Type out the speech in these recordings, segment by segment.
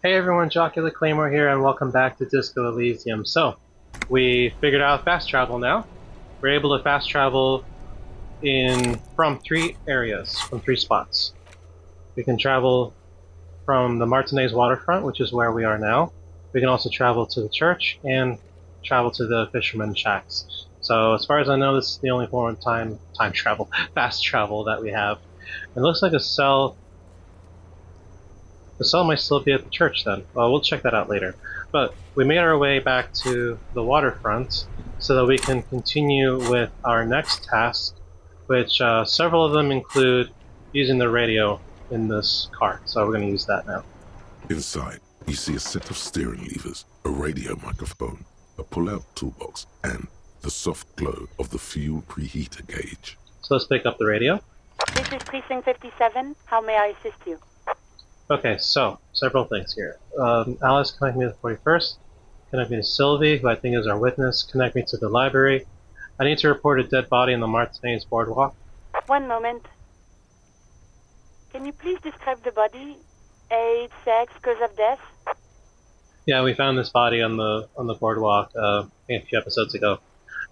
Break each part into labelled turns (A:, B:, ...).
A: Hey everyone, Jocular Claymore here, and welcome back to Disco Elysium. So, we figured out fast travel now. We're able to fast travel from three areas, from three spots. We can travel from the Martinez waterfront, which is where we are now. We can also travel to the church and travel to the fisherman shacks. So, as far as I know, this is the only form of time travel, fast travel that we have. It looks like a cell. The cell might still be at the church then. Well, we'll check that out later. But we made our way back to the waterfront so that we can continue with our next task, which several of them include using the radio in this car. So we're going to use that now.
B: Inside, you see a set of steering levers, a radio microphone, a pull-out toolbox, and the soft glow of the fuel preheater gauge.
A: So let's pick up the radio.
C: This is Precinct 57. How may I assist you?
A: Okay, so several things here. Alice, connect me to the 41st. Connect me to Sylvie, who I think is our witness. Connect me to the library. I need to report a dead body in the Martinez boardwalk.
C: One moment. Can you please describe the body? Age, sex, cause of death?
A: Yeah, we found this body on the boardwalk a few episodes ago.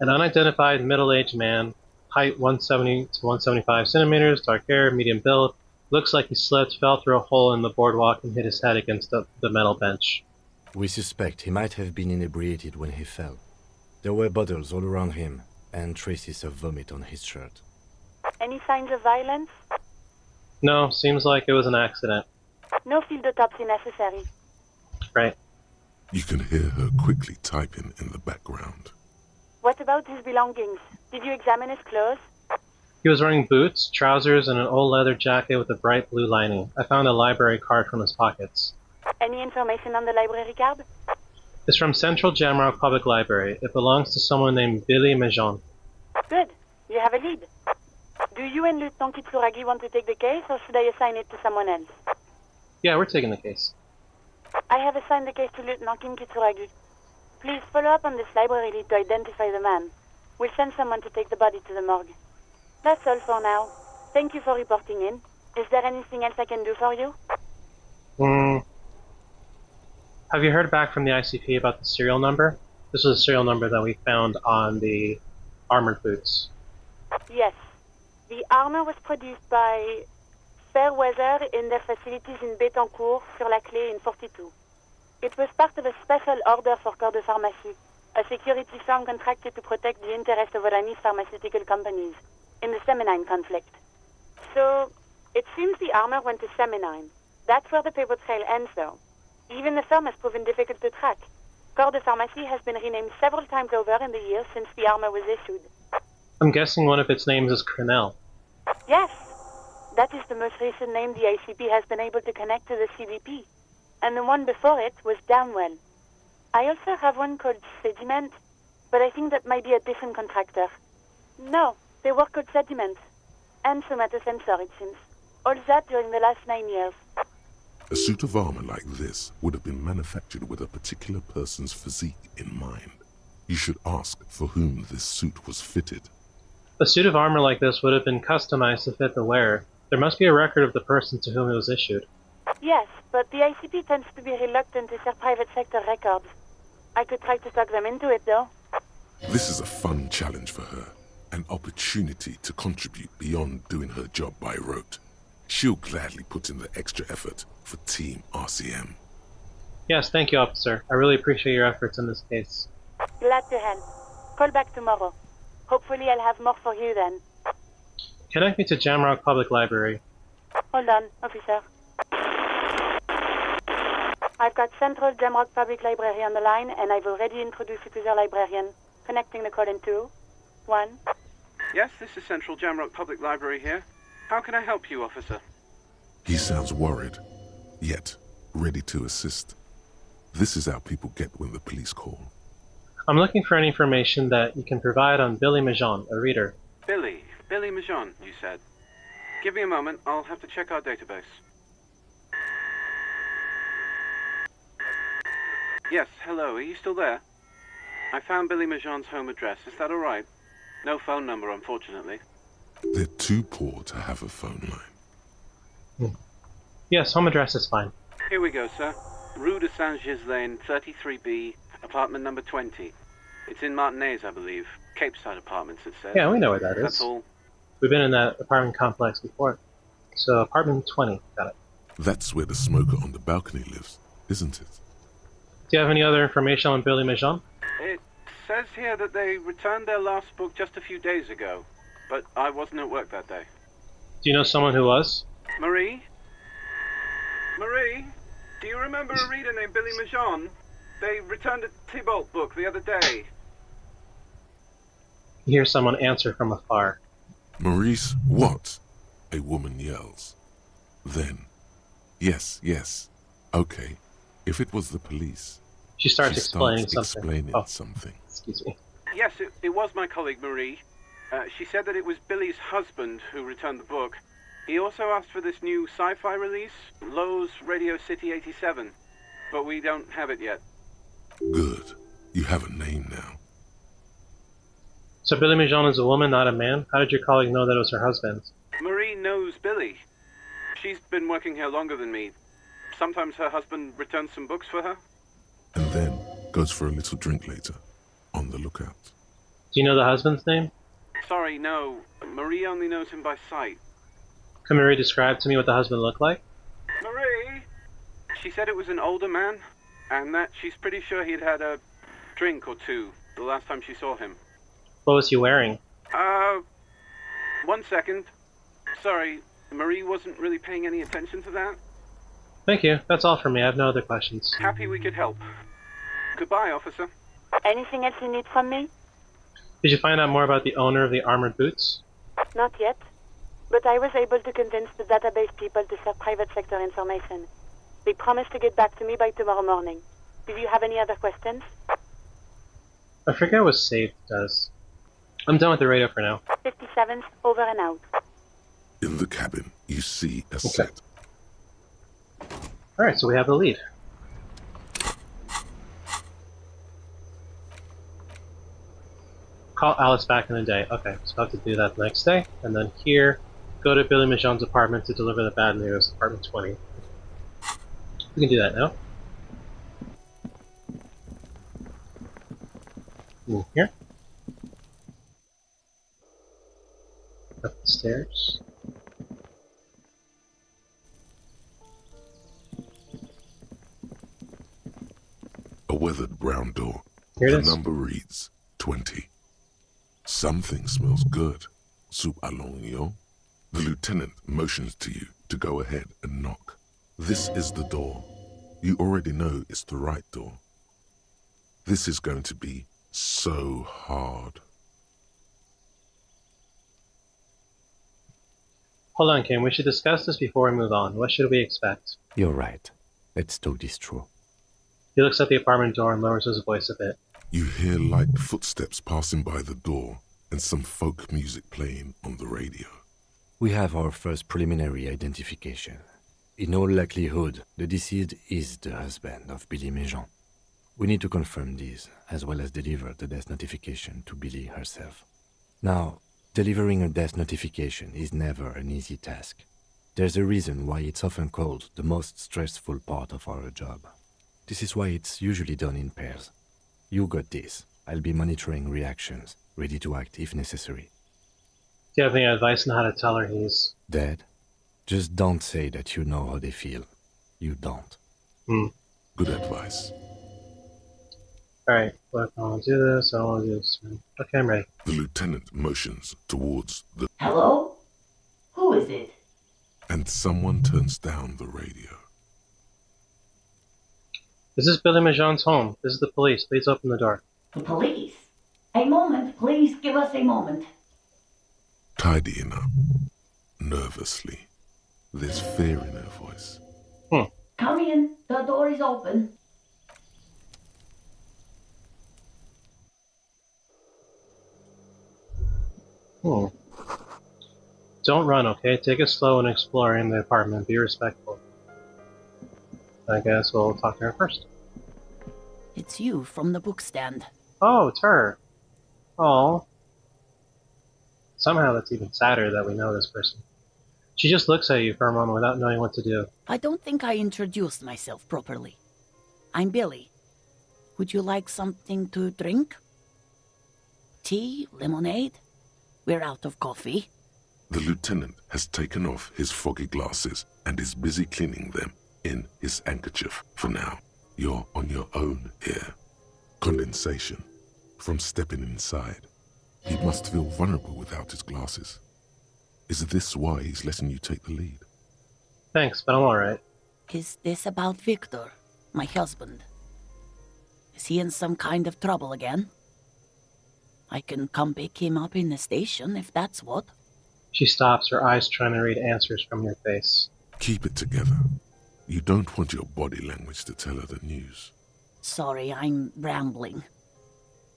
A: An unidentified middle-aged man, height 170 to 175 centimeters, dark hair, medium build. Looks like he slipped, fell through a hole in the boardwalk, and hit his head against the metal bench.
D: We suspect he might have been inebriated when he fell. There were bottles all around him, and traces of vomit on his shirt.
C: Any signs of violence?
A: No, seems like it was an accident.
C: No field autopsy necessary.
A: Right.
B: You can hear her quickly typing in the background.
C: What about his belongings? Did you examine his clothes?
A: He was wearing boots, trousers, and an old leather jacket with a bright blue lining. I found a library card from his pockets.
C: Any information on the library card?
A: It's from Central Jamrock Public Library. It belongs to someone named Billy Mejon.
C: Good. You have a lead. Do you and Lieutenant Kitsuragi want to take the case, or should I assign it to someone else?
A: Yeah, we're taking the case.
C: I have assigned the case to Lieutenant Kim Kitsuragi. Please follow up on this library lead to identify the man. We'll send someone to take the body to the morgue. That's all for now. Thank you for reporting in. Is there anything else I can do for you?
A: Have you heard back from the ICP about the serial number? This was a serial number that we found on the armored boots.
C: Yes. The armor was produced by Fairweather in their facilities in Bétancourt-sur-la-Clé in 42. It was part of a special order for Corps de Pharmacie, a security firm contracted to protect the interests of Oranese pharmaceutical companies in the Seminine conflict. So, it seems the armor went to Seminine. That's where the paper trail ends, though. Even the firm has proven difficult to track. Corps de Pharmacie has been renamed several times over in the years since the armor was issued.
A: I'm guessing one of its names is Cornell.
C: Yes, that is the most recent name the ICP has been able to connect to the CBP. And the one before it was Downwell. I also have one called Sediment, but I think that might be a different contractor. No, they work called Sediment. And somatosensor, it seems. All that during the last 9 years.
B: A suit of armor like this would have been manufactured with a particular person's physique in mind. You should ask for whom this suit was fitted.
A: A suit of armor like this would have been customized to fit the wearer. There must be a record of the person to whom it was issued.
C: Yes, but the ICP tends to be reluctant to share private sector records. I could try to talk them into it, though.
B: This is a fun challenge for her. An opportunity to contribute beyond doing her job by rote. She'll gladly put in the extra effort for Team RCM.
A: Yes, thank you, officer. I really appreciate your efforts in this case.
C: Glad to help. Call back tomorrow. Hopefully I'll have more for you then.
A: Connect me to Jamrock Public Library.
C: Hold on, officer. I've got Central Jamrock Public Library on the line, and I've already introduced you to their librarian. Connecting the call in 2, 1.
E: Yes, this is Central Jamrock Public Library here. How can I help you, officer?
B: He sounds worried, yet ready to assist. This is how people get when the police call.
A: I'm looking for any information that you can provide on Billy Mejon, a reader.
E: Billy Mejon, you said. Give me a moment, I'll have to check our database. Yes, hello, are you still there? I found Billy Mejon's home address, is that alright? No phone number, unfortunately.
B: They're too poor to have a phone line.
A: Yes, home address is fine.
E: Here we go, sir. Rue de Saint-Ghislain, 33B, apartment number 20. It's in Martinez, I believe. Cape Side Apartments, it says.
A: Yeah, we know where that is.
E: That's all.
A: We've been in that apartment complex before. So, apartment 20. Got it.
B: That's where the smoker on the balcony lives, isn't it?
A: Do you have any other information on Billy Majon?
E: It says here that they returned their last book just a few days ago, but I wasn't at work that day.
A: Do you know someone who was?
E: Marie? Marie? Do you remember a reader named Billy Majon? They returned a Tybalt book the other day.
A: You hear someone answer from afar.
B: Maurice, what? A woman yells. Then, yes, okay. If it was the police.
A: She starts explaining something.
B: Something.
A: Excuse me.
E: Yes, it was my colleague Marie. She said that it was Billy's husband who returned the book. He also asked for this new sci-fi release, Lowe's Radio City 87, but we don't have it yet.
B: Good. You have a name now.
A: So Billy Majon is a woman, not a man? How did your colleague know that it was her husband?
E: Marie knows Billy. She's been working here longer than me. Sometimes her husband returns some books for her.
B: And then goes for a little drink later. On the lookout.
A: Do you know the husband's name?
E: Sorry, no. Marie only knows him by sight.
A: Can Marie describe to me what the husband looked like?
E: Marie? She said it was an older man, and that she's pretty sure he'd had a drink or two the last time she saw him.
A: What was he wearing?
E: 1 second. Sorry, Marie wasn't really paying any attention to that.
A: Thank you. That's all for me. I have no other questions.
E: Happy we could help. Goodbye, officer.
C: Anything else you need from me?
A: Did you find out more about the owner of the armored boots?
C: Not yet. But I was able to convince the database people to share private sector information. They promised to get back to me by tomorrow morning. Do you have any other questions?
A: I forget what saved does. I'm done with the radio for now.
C: 57th, over and out.
B: In the cabin, you see a set.
A: Alright, so we have the lead. Call Alice back in the day. Okay, so I have to do that the next day. And then here, go to Billy Majon's apartment to deliver the bad news, apartment 20. We can do that now. In here. Up the stairs.
B: A weathered brown door.
A: Here it
B: The
A: is.
B: number reads 20. Something smells good. Soup à l'oignon. The lieutenant motions to you to go ahead and knock. This is the door. You already know it's the right door. This is going to be so hard.
A: Hold on, Kim. We should discuss this before we move on. What should we expect?
D: You're right. Let's talk this through.
A: He looks at the apartment door and lowers his voice a bit.
B: You hear light footsteps passing by the door and some folk music playing on the radio.
D: We have our first preliminary identification. In all likelihood, the deceased is the husband of Billy Majon. We need to confirm this, as well as deliver the death notification to Billy herself. Now, delivering a death notification is never an easy task. There's a reason why it's often called the most stressful part of our job. This is why it's usually done in pairs. You got this. I'll be monitoring reactions, ready to act if necessary.
A: Do you have any advice on how to tell her he's
D: Dead? Just don't say that you know how they feel. You don't.
B: Good advice.
A: Alright, look, I want to do this, I want to do this. Okay, I'm ready.
B: The lieutenant motions towards the...
F: Hello? Who is it?
B: And someone turns down the radio.
A: This is Billy Majon's home. This is the police. Please open the door.
F: The police? A moment, please give us a moment.
B: Tidying up. Nervously. There's fear in her voice.
F: Come in, the door is open.
A: Don't run, okay? Take it slow and explore in the apartment. Be respectful. I guess we'll talk to her first.
G: It's you from the book stand.
A: Oh, it's her. Oh. Somehow that's even sadder that we know this person. She just looks at you for a moment without knowing what to do.
G: I don't think I introduced myself properly. I'm Billy. Would you like something to drink? Tea? Lemonade? We're out of coffee.
B: The lieutenant has taken off his foggy glasses and is busy cleaning them in his handkerchief for now. You're on your own here. Condensation from stepping inside. He must feel vulnerable without his glasses. Is this why he's letting you take the lead?
A: Thanks, but I'm alright.
G: Is this about Victor, my husband? Is he in some kind of trouble again? I can come pick him up in the station if that's what.
A: She stops, her eyes trying to read answers from your face.
B: Keep it together. You don't want your body language to tell her the news.
G: Sorry, I'm rambling.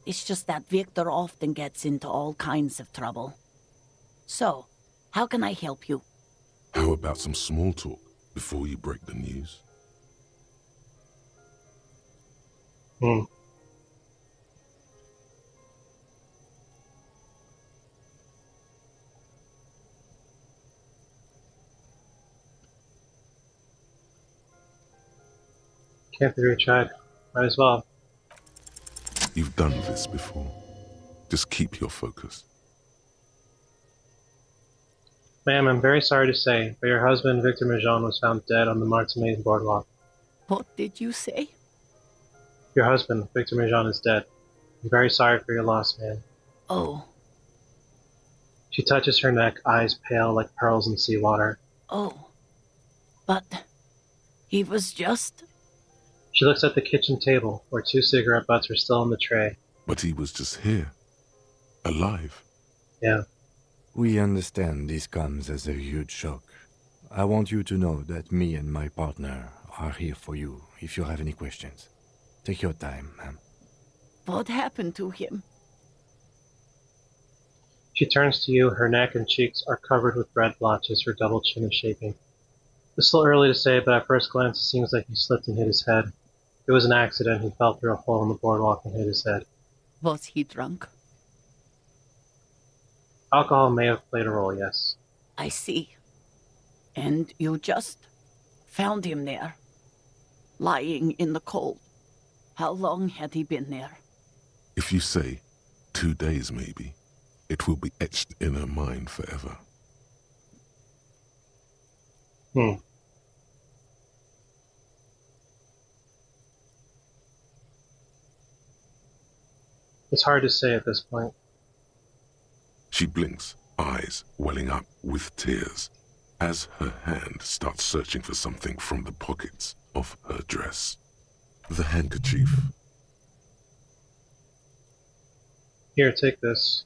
G: It's just that Victor often gets into all kinds of trouble. So, how can I help you?
B: How about some small talk before you break the news?
A: Can't be retried. Might as well.
B: You've done this before. Just keep your focus.
A: Ma'am, I'm very sorry to say, but your husband, Victor Mejean, was found dead on the Martinique boardwalk.
G: What did you say?
A: Your husband, Victor Mejean, is dead. I'm very sorry for your loss, ma'am.
G: Oh.
A: She touches her neck, eyes pale like pearls in seawater.
G: Oh. But he was just...
A: She looks at the kitchen table, where 2 cigarette butts are still in the tray.
B: But he was just here. Alive.
A: Yeah.
D: We understand this comes as a huge shock. I want you to know that me and my partner are here for you if you have any questions. Take your time, ma'am.
G: What happened to him?
A: She turns to you, her neck and cheeks are covered with red blotches, her double chin is shaking. It's still early to say, but at first glance it seems like he slipped and hit his head. It was an accident, he fell through a hole in the boardwalk and hit his head.
G: Was he drunk?
A: Alcohol may have played a role, yes.
G: I see. And you just found him there, lying in the cold. How long had he been there?
B: If you say 2 days maybe, it will be etched in her mind forever.
A: It's hard to say at this point.
B: She blinks, eyes welling up with tears, as her hand starts searching for something from the pockets of her dress. The handkerchief.
A: Here, take this.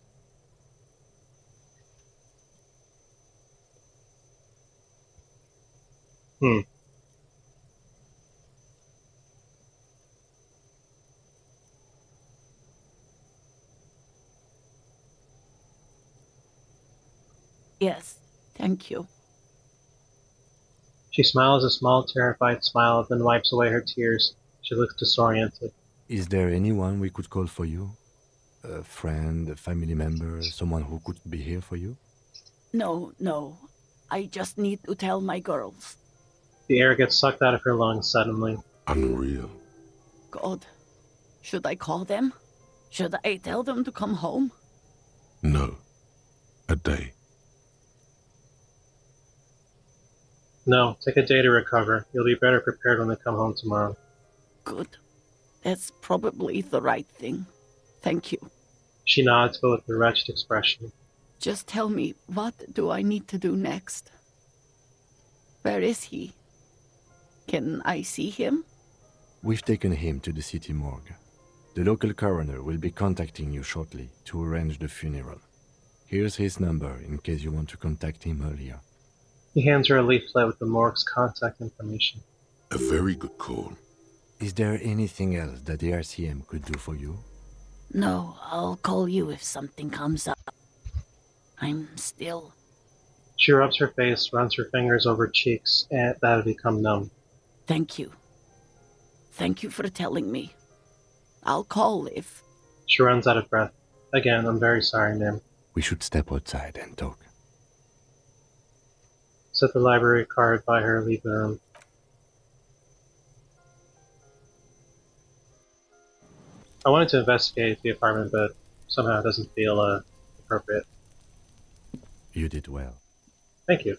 G: Yes, thank you.
A: She smiles a small, terrified smile, then wipes away her tears. She looks disoriented.
D: Is there anyone we could call for you? A friend, a family member, someone who could be here for you?
G: No. I just need to tell my girls.
A: The air gets sucked out of her lungs suddenly.
B: Unreal.
G: God, should I call them? Should I tell them to come home?
B: No. A day.
A: No, take a day to recover. You'll be better prepared when they come home tomorrow.
G: Good. That's probably the right thing. Thank you.
A: She nods, but with a wretched expression.
G: Just tell me, what do I need to do next? Where is he? Can I see him?
D: We've taken him to the city morgue. The local coroner will be contacting you shortly to arrange the funeral. Here's his number in case you want to contact him earlier.
A: He hands her a leaflet with the morgue's contact information.
B: A very good call.
D: Is there anything else that the RCM could do for you?
G: No, I'll call you if something comes up. I'm still...
A: She rubs her face, runs her fingers over cheeks that have become numb.
G: Thank you. Thank you for telling me. I'll call if...
A: She runs out of breath. Again, I'm very sorry, ma'am.
D: We should step outside and talk.
A: Set the library card by her, leave the room. I wanted to investigate the apartment, but somehow it doesn't feel appropriate.
D: You did well.
A: Thank you.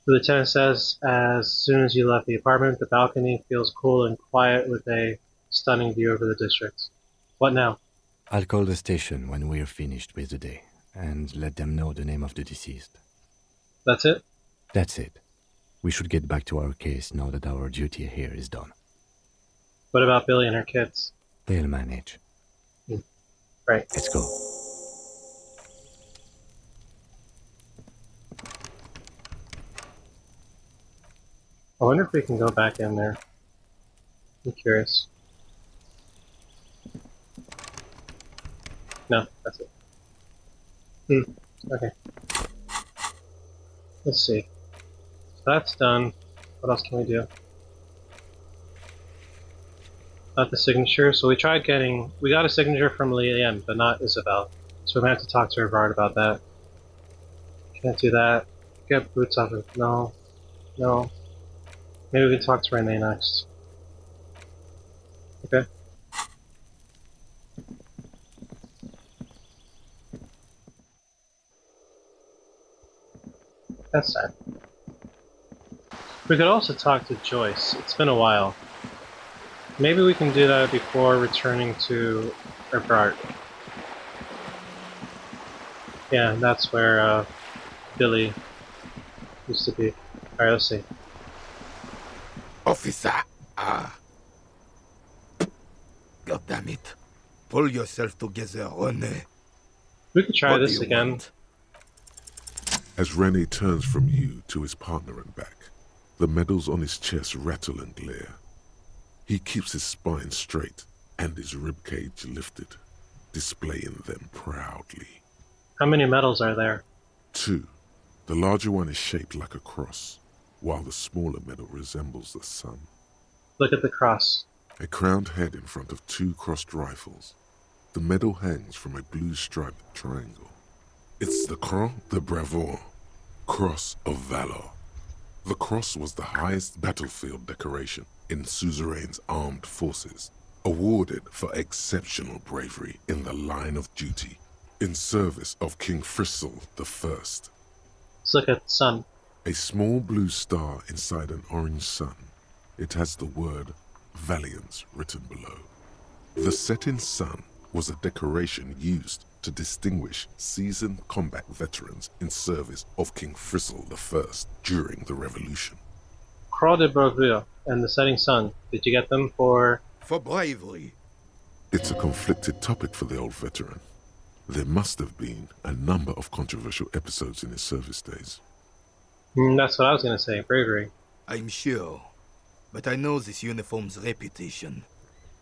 A: The lieutenant says, as soon as you left the apartment, the balcony feels cool and quiet with a stunning view over the district. What now?
D: I'll call the station when we're finished with the day, and let them know the name of the deceased.
A: That's it?
D: That's it. We should get back to our case now that our duty here is done.
A: What about Billy and her kids?
D: They'll manage.
A: Right.
D: Let's go.
A: I wonder if we can go back in there. I'm curious. No, that's it. Okay. Let's see. So that's done. What else can we do? Not the signature. So we got a signature from Liam, but not Isabel. So we might have to talk to Rivard about that. Can't do that. Get boots off of, no. Maybe we can talk to Renee next. Okay. That's sad. We could also talk to Joyce. It's been a while. Maybe we can do that before returning to Rivard. Yeah, that's where Billy used to be. Alright, let's see.
H: Officer! God damn it. Pull yourself together, René.
A: We could try this again.
B: As René turns from you to his partner and back, the medals on his chest rattle and glare. He keeps his spine straight and his ribcage lifted, displaying them proudly.
A: How many medals are there?
B: 2. The larger one is shaped like a cross, while the smaller medal resembles the sun.
A: Look at the cross.
B: A crowned head in front of 2 crossed rifles. The medal hangs from a blue striped triangle. It's the Croix de Bravoure, Cross of Valor. The cross was the highest battlefield decoration in Suzerain's armed forces, awarded for exceptional bravery in the line of duty, in service of King Frizzle I.
A: Let's look at the sun.
B: A small blue star inside an orange sun. It has the word Valiance written below. The setting sun was a decoration used to distinguish seasoned combat veterans in service of King Frizzle I during the Revolution.
A: Croix de Bravoure and the setting sun. Did you get them for...
H: For bravery.
B: It's a conflicted topic for the old veteran. There must have been a number of controversial episodes in his service days.
A: That's what I was going to say, bravery.
H: I'm sure. But I know this uniform's reputation.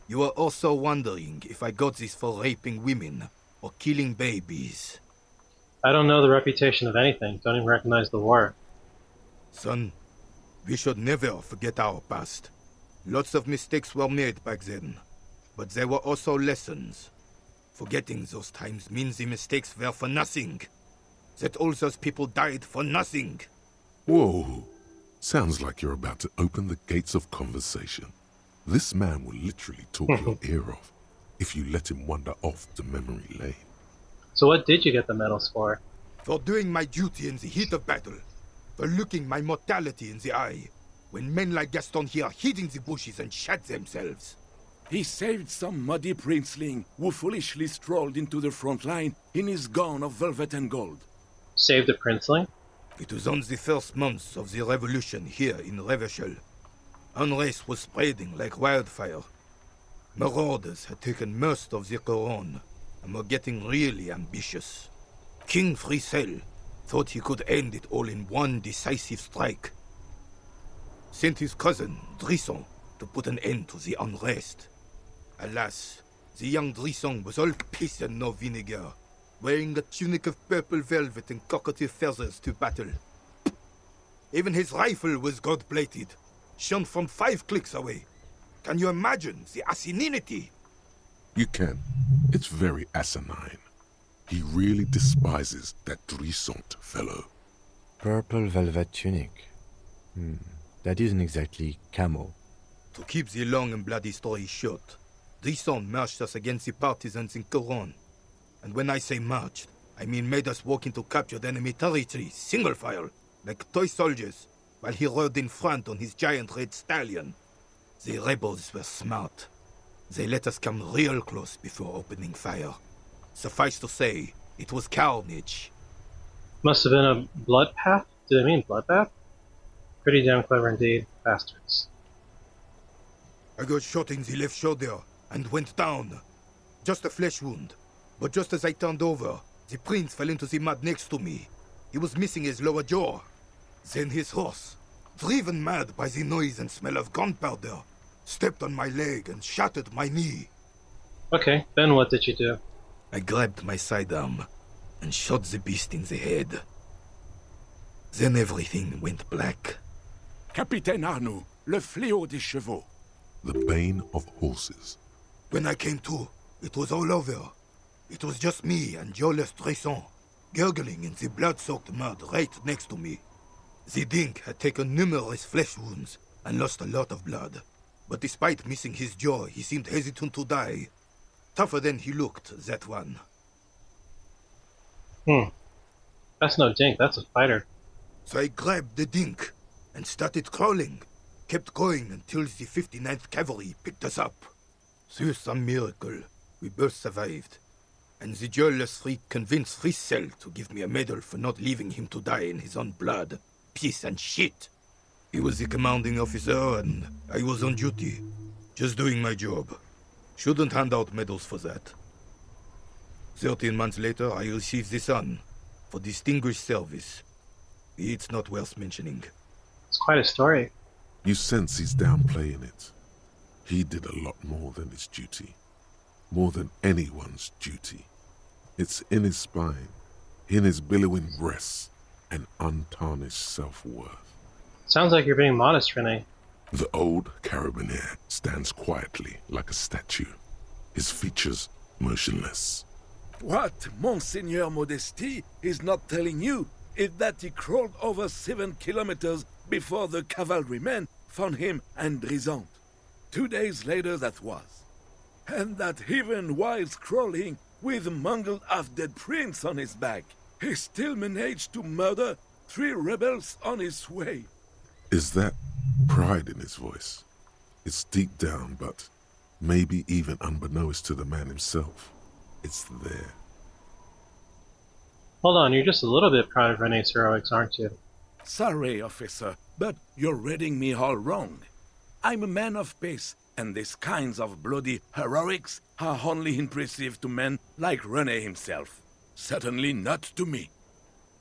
H: You are also wondering if I got this for raping women or killing babies.
A: I don't know the reputation of anything. Don't even recognize the war.
H: Son, we should never forget our past. Lots of mistakes were made back then, but there were also lessons. Forgetting those times means the mistakes were for nothing. That all those people died for nothing.
B: Whoa. Sounds like you're about to open the gates of conversation. This man will literally talk your ear off if you let him wander off the memory lane.
A: So what did you get the medals for?
H: For doing my duty in the heat of battle. For looking my mortality in the eye. When men like Gaston here hid in the bushes and shot themselves.
I: He saved some muddy princeling who foolishly strolled into the front line in his gown of velvet and gold.
A: Saved a princeling?
H: It was on the first months of the revolution here in Revachol. Unrest was spreading like wildfire. Marauders had taken most of the Couronne and were getting really ambitious. King Frizzle thought he could end it all in one decisive strike. Sent his cousin, Drisson, to put an end to the unrest. Alas, the young Drisson was all piss and no vinegar, wearing a tunic of purple velvet and cockatiel feathers to battle. Even his rifle was gold-plated, shone from 5 clicks away. Can you imagine the asininity?
B: You can. It's very asinine. He really despises that Drisson fellow.
D: Purple velvet tunic. That isn't exactly camo.
H: To keep the long and bloody story short, Drisson marched us against the partisans in Coron. And when I say marched, I mean made us walk into captured enemy territory, single file, like toy soldiers, while he rode in front on his giant red stallion. The rebels were smart. They let us come real close before opening fire. Suffice to say, it was carnage.
A: Must have been a bloodbath? Do they mean bloodbath? Pretty damn clever indeed, bastards.
H: I got shot in the left shoulder and went down. Just a flesh wound. But just as I turned over, the prince fell into the mud next to me. He was missing his lower jaw. Then his horse, driven mad by the noise and smell of gunpowder, stepped on my leg and shattered my knee.
A: Okay, then what did you do?
H: I grabbed my sidearm and shot the beast in the head. Then everything went black.
I: Capitaine Arnoux, le fléau des chevaux.
B: The bane of horses.
H: When I came to, it was all over. It was just me and Jolas Drisson, gurgling in the blood-soaked mud right next to me. The dink had taken numerous flesh wounds and lost a lot of blood. But despite missing his jaw, he seemed hesitant to die. Tougher than he looked, that one.
A: That's no dink, that's a fighter.
H: So I grabbed the dink and started crawling. Kept going until the 59th Cavalry picked us up. Through some miracle, we both survived. And the jealous freak convinced Frissel to give me a medal for not leaving him to die in his own blood. Piece and shit. He was the commanding officer and I was on duty. Just doing my job. Shouldn't hand out medals for that. 13 months later, I received the Sun for distinguished service. It's not worth mentioning.
A: It's quite a story.
B: You sense he's downplaying it. He did a lot more than his duty. More than anyone's duty. It's in his spine, in his billowing breasts, and untarnished self-worth.
A: Sounds like you're being modest, Rene.
B: The old carabinier stands quietly like a statue, his features motionless.
I: What Monseigneur Modesty is not telling you is that he crawled over 7 kilometers before the cavalrymen found him and Drisson. 2 days later that was. And that even whilst crawling with a mangled half-dead prince on his back, he still managed to murder 3 rebels on his way.
B: Is that pride in his voice? It's deep down, but maybe even unbeknownst to the man himself, it's there.
A: Hold on, you're just a little bit proud of Rene's heroics, aren't you?
I: Sorry, officer, but you're reading me all wrong. I'm a man of peace, and these kinds of bloody heroics are only impressive to men like Rene himself. Certainly not to me.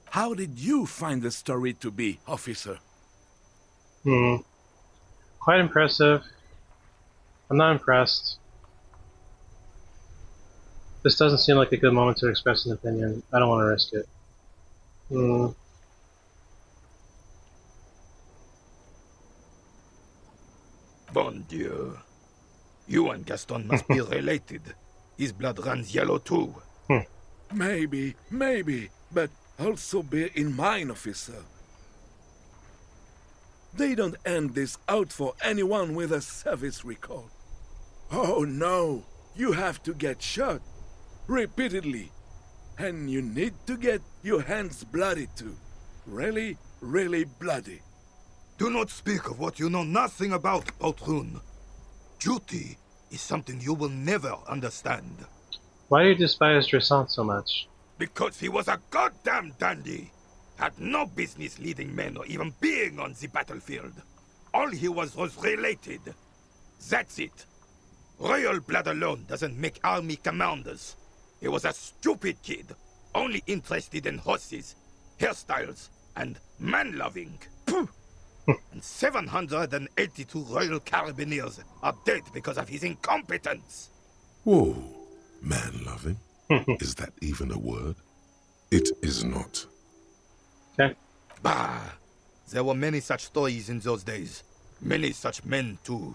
I: How did you find the story to be, officer?
A: Quite impressive. I'm not impressed. This doesn't seem like a good moment to express an opinion. I don't want to risk it.
H: Bon Dieu. You and Gaston must be related. His blood runs yellow too.
I: Maybe, but also bear in mind, officer. They don't hand this out for anyone with a service record. Oh no, you have to get shot. Repeatedly. And you need to get your hands bloody too. Really, really bloody.
H: Do not speak of what you know nothing about, Poltroon. Duty is something you will never understand.
A: Why do you despise Drisson so much?
H: Because he was a goddamn dandy. Had no business leading men or even being on the battlefield. All he was related. That's it. Royal blood alone doesn't make army commanders. He was a stupid kid, only interested in horses, hairstyles, and man-loving. And 782 Royal Carabineers are dead because of his incompetence.
B: Whoa, man-loving? Is that even a word? It is not.
A: Okay.
H: Bah! There were many such stories in those days. Many such men, too.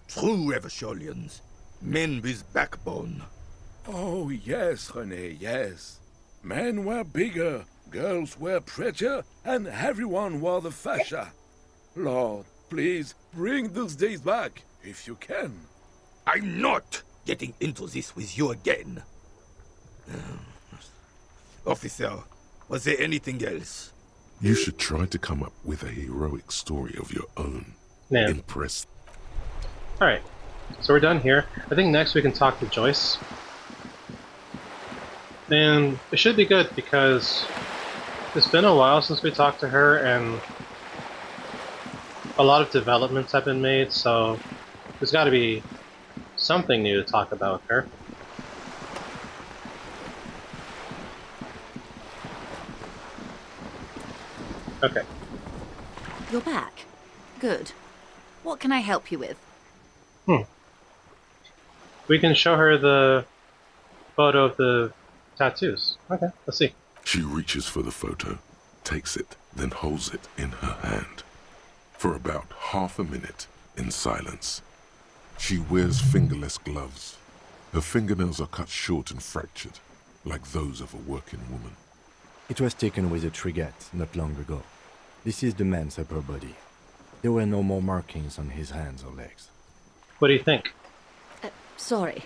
H: True Revacholians. Men with backbone.
I: Oh, yes, René, yes. Men were bigger, girls were prettier, and everyone wore the fascia. Lord, please, bring those days back, if you can.
H: I'm not! getting into this with you again. Officer, was there anything else?
B: You should try to come up with a heroic story of your own.
A: Yeah.
B: Impress.
A: Alright, so we're done here. I think next we can talk to Joyce. And it should be good because it's been a while since we talked to her and a lot of developments have been made, so there's got to be something new to talk about with her. Okay.
J: You're back. Good. What can I help you with?
A: We can show her the photo of the tattoos. Okay, let's see.
B: She reaches for the photo, takes it, then holds it in her hand. For about half a minute, in silence. She wears fingerless gloves. Her fingernails are cut short and fractured, like those of a working woman.
D: It was taken with a trigat not long ago. This is the man's upper body. There were no more markings on his hands or legs.
A: What do you think?
J: Sorry.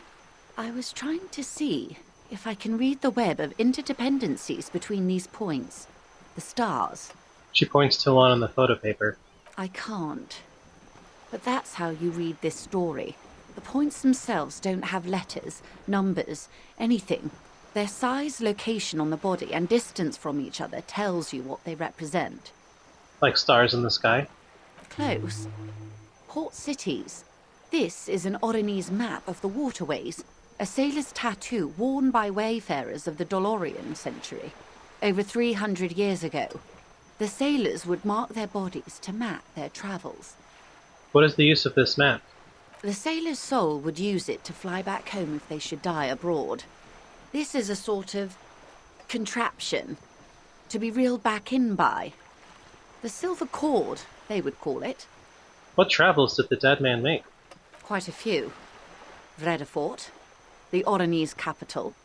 J: I was trying to see if I can read the web of interdependencies between these points. The stars.
A: She points to one on the photo paper.
J: I can't. But that's how you read this story. The points themselves don't have letters, numbers, anything. Their size, location on the body, and distance from each other tells you what they represent.
A: Like stars in the sky?
J: Close. Port cities. This is an Oronese map of the waterways, a sailor's tattoo worn by wayfarers of the Dolorian century. Over 300 years ago, the sailors would mark their bodies to map their travels.
A: What is the use of this map?
J: The sailor's soul would use it to fly back home if they should die abroad. This is a sort of contraption to be reeled back in by. The silver cord, they would call it.
A: What travels did the dead man make?
J: Quite a few. Vredefort, the Oronese capital,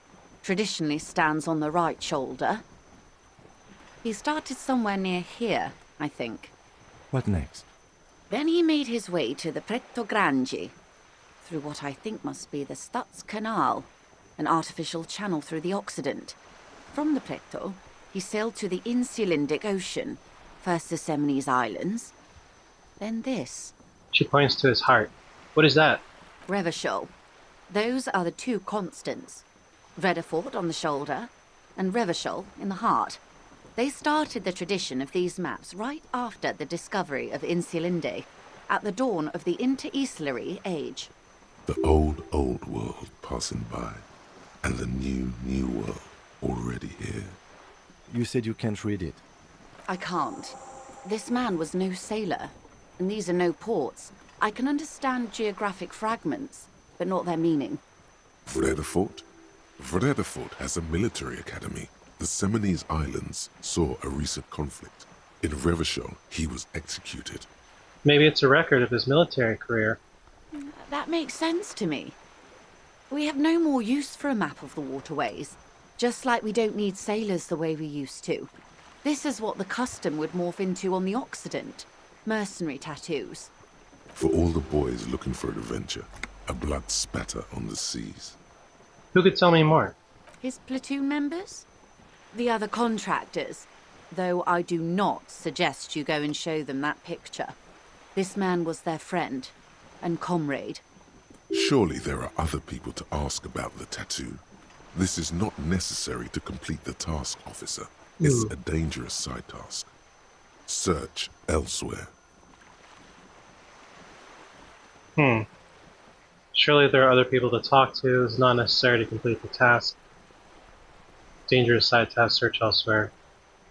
J: traditionally stands on the right shoulder. He started somewhere near here, I think.
D: What next?
J: Then he made his way to the Pretto Grande, through what I think must be the Stutz Canal, an artificial channel through the Occident. From the Pretto, he sailed to the Insulindic Ocean, first the Seminoles Islands, then this.
A: She points to his heart. What is that?
J: Revachol. Those are the two constants. Vredefort on the shoulder, and Revachol in the heart. They started the tradition of these maps right after the discovery of Insulinde, at the dawn of the Interinsulary Age.
B: The old world passing by, and the new world already here.
D: You said you can't read it.
J: I can't. This man was no sailor, and these are no ports. I can understand geographic fragments, but not their meaning.
B: Vredefort? Vredefort has a military academy. The Seminoles Islands saw a recent conflict. In Revachol, he was executed.
A: Maybe it's a record of his military career.
J: That makes sense to me. We have no more use for a map of the waterways, just like we don't need sailors the way we used to. This is what the custom would morph into on the Occident. Mercenary tattoos.
B: For all the boys looking for adventure, a blood spatter on the seas.
A: Who could tell me more?
J: His platoon members? The other contractors. Though I do not suggest you go and show them that picture. This man was their friend and comrade.
B: Surely there are other people to ask about the tattoo. This is not necessary to complete the task, officer. It's a dangerous side task. Search elsewhere.
A: Surely there are other people to talk to. It's not necessary to complete the task. Dangerous side task, search elsewhere.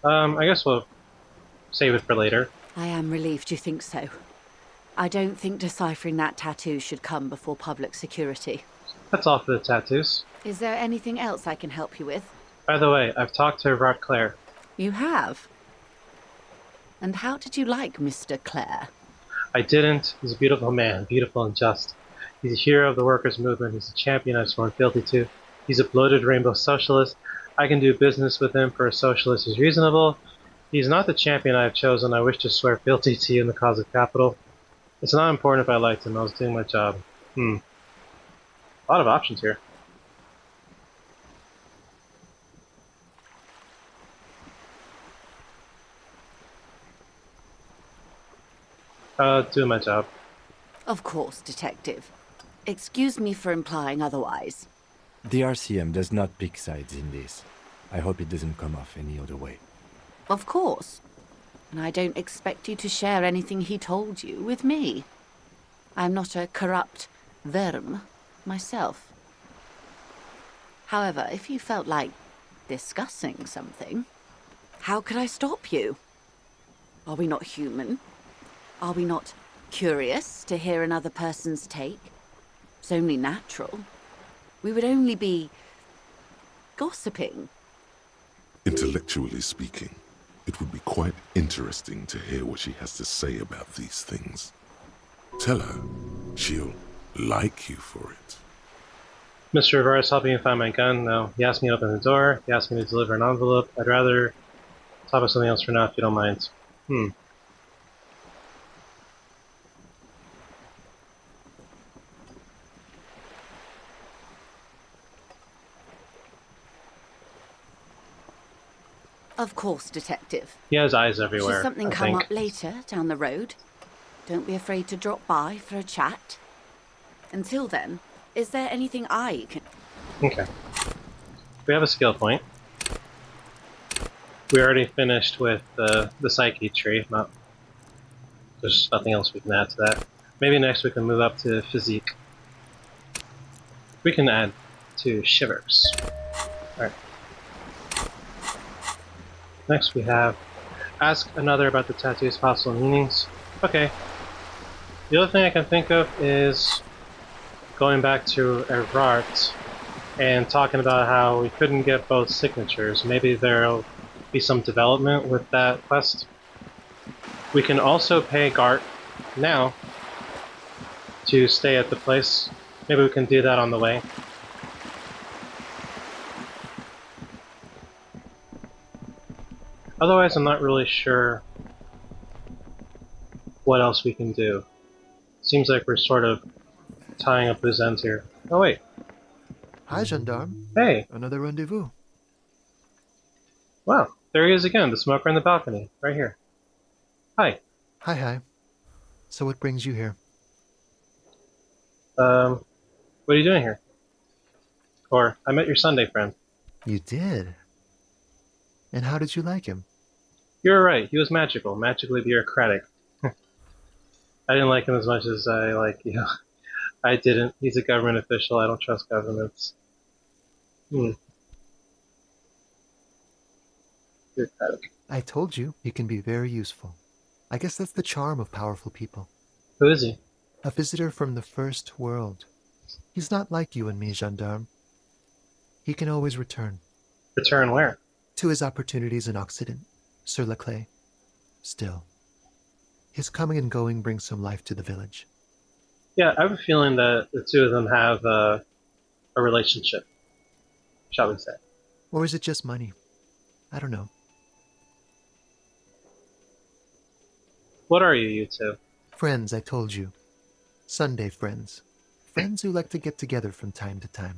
A: I guess we'll save it for later.
J: I am relieved you think so. I don't think deciphering that tattoo should come before public security.
A: That's all for the tattoos.
J: Is there anything else I can help you with?
A: By the way, I've talked to Rod Clare.
J: You have? And how did you like Mr. Clare?
A: I didn't. He's a beautiful man, beautiful and just. He's a hero of the workers' movement. He's a champion I've sworn fealty to. He's a bloated rainbow socialist. I can do business with him for a socialist who's reasonable. He's not the champion I have chosen. I wish to swear fealty to you in the cause of capital. It's not important if I liked him. I was doing my job. A lot of options here. Do my job.
J: Of course, Detective. Excuse me for implying otherwise.
D: The RCM does not pick sides in this. I hope it doesn't come off any other way.
J: Of course. And I don't expect you to share anything he told you with me. I'm not a corrupt verm myself. However, if you felt like discussing something, how could I stop you? Are we not human? Are we not curious to hear another person's take? It's only natural. We would only be gossiping.
B: Intellectually speaking, it would be quite interesting to hear what she has to say about these things. Tell her she'll like you for it.
A: Mr. Rivera's helping me find my gun. No, he asked me to open the door. He asked me to deliver an envelope. I'd rather talk about something else for now, if you don't mind.
J: Of course, Detective.
A: He has eyes everywhere.
J: Should something come up later down the road, don't be afraid to drop by for a chat. Until then, is there anything I can...
A: Okay. We have a skill point. We already finished with the psyche tree. There's nothing else we can add to that. Maybe next we can move up to physique. We can add to shivers. Alright. Next we have ask another about the tattoo's possible meanings. Okay. The other thing I can think of is going back to Ervart and talking about how we couldn't get both signatures. Maybe there'll be some development with that quest. We can also pay Gart now to stay at the place. Maybe we can do that on the way. Otherwise, I'm not really sure what else we can do. Seems like we're sort of tying up loose ends here. Oh wait.
K: Hi, gendarme.
A: Hey.
K: Another rendezvous.
A: Wow, there he is again, the smoker on the balcony, right here. Hi.
K: Hi. So what brings you here?
A: What are you doing here? Or, I met your Sunday friend.
K: You did? And how did you like him?
A: You were right, he was magical, magically bureaucratic. I didn't like him as much as I like you. I didn't. He's a government official, I don't trust governments. Bureaucratic.
K: I told you, he can be very useful. I guess that's the charm of powerful people.
A: Who is he?
K: A visitor from the first world. He's not like you and me, gendarme. He can always return.
A: Return where?
K: To his opportunities in Occident, sur la clé. Still, his coming and going brings some life to the village.
A: Yeah, I have a feeling that the two of them have a relationship, shall we say.
K: Or is it just money? I don't know.
A: What are you two?
K: Friends, I told you. Sunday friends. Friends who like to get together from time to time.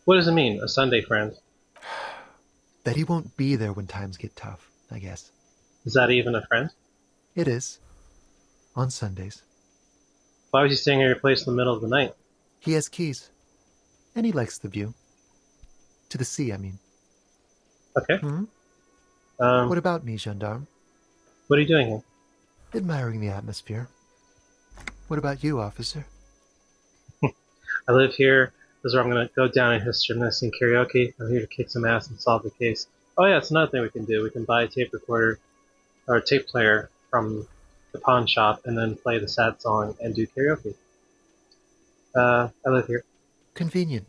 A: What does it mean, a Sunday friend?
K: That he won't be there when times get tough, I guess.
A: Is that even a friend?
K: It is. On Sundays.
A: Why was he staying at your place in the middle of the night?
K: He has keys. And he likes the view. To the sea, I mean.
A: Okay.
K: What about me, gendarme?
A: What are you doing here?
K: Admiring the atmosphere. What about you, officer?
A: I live here. This is where I'm going to go down in history. I'm going to sing karaoke. I'm here to kick some ass and solve the case. Oh yeah, it's another thing we can do. We can buy a tape recorder or a tape player from the pawn shop and then play the sad song and do karaoke. I live here.
K: Convenient.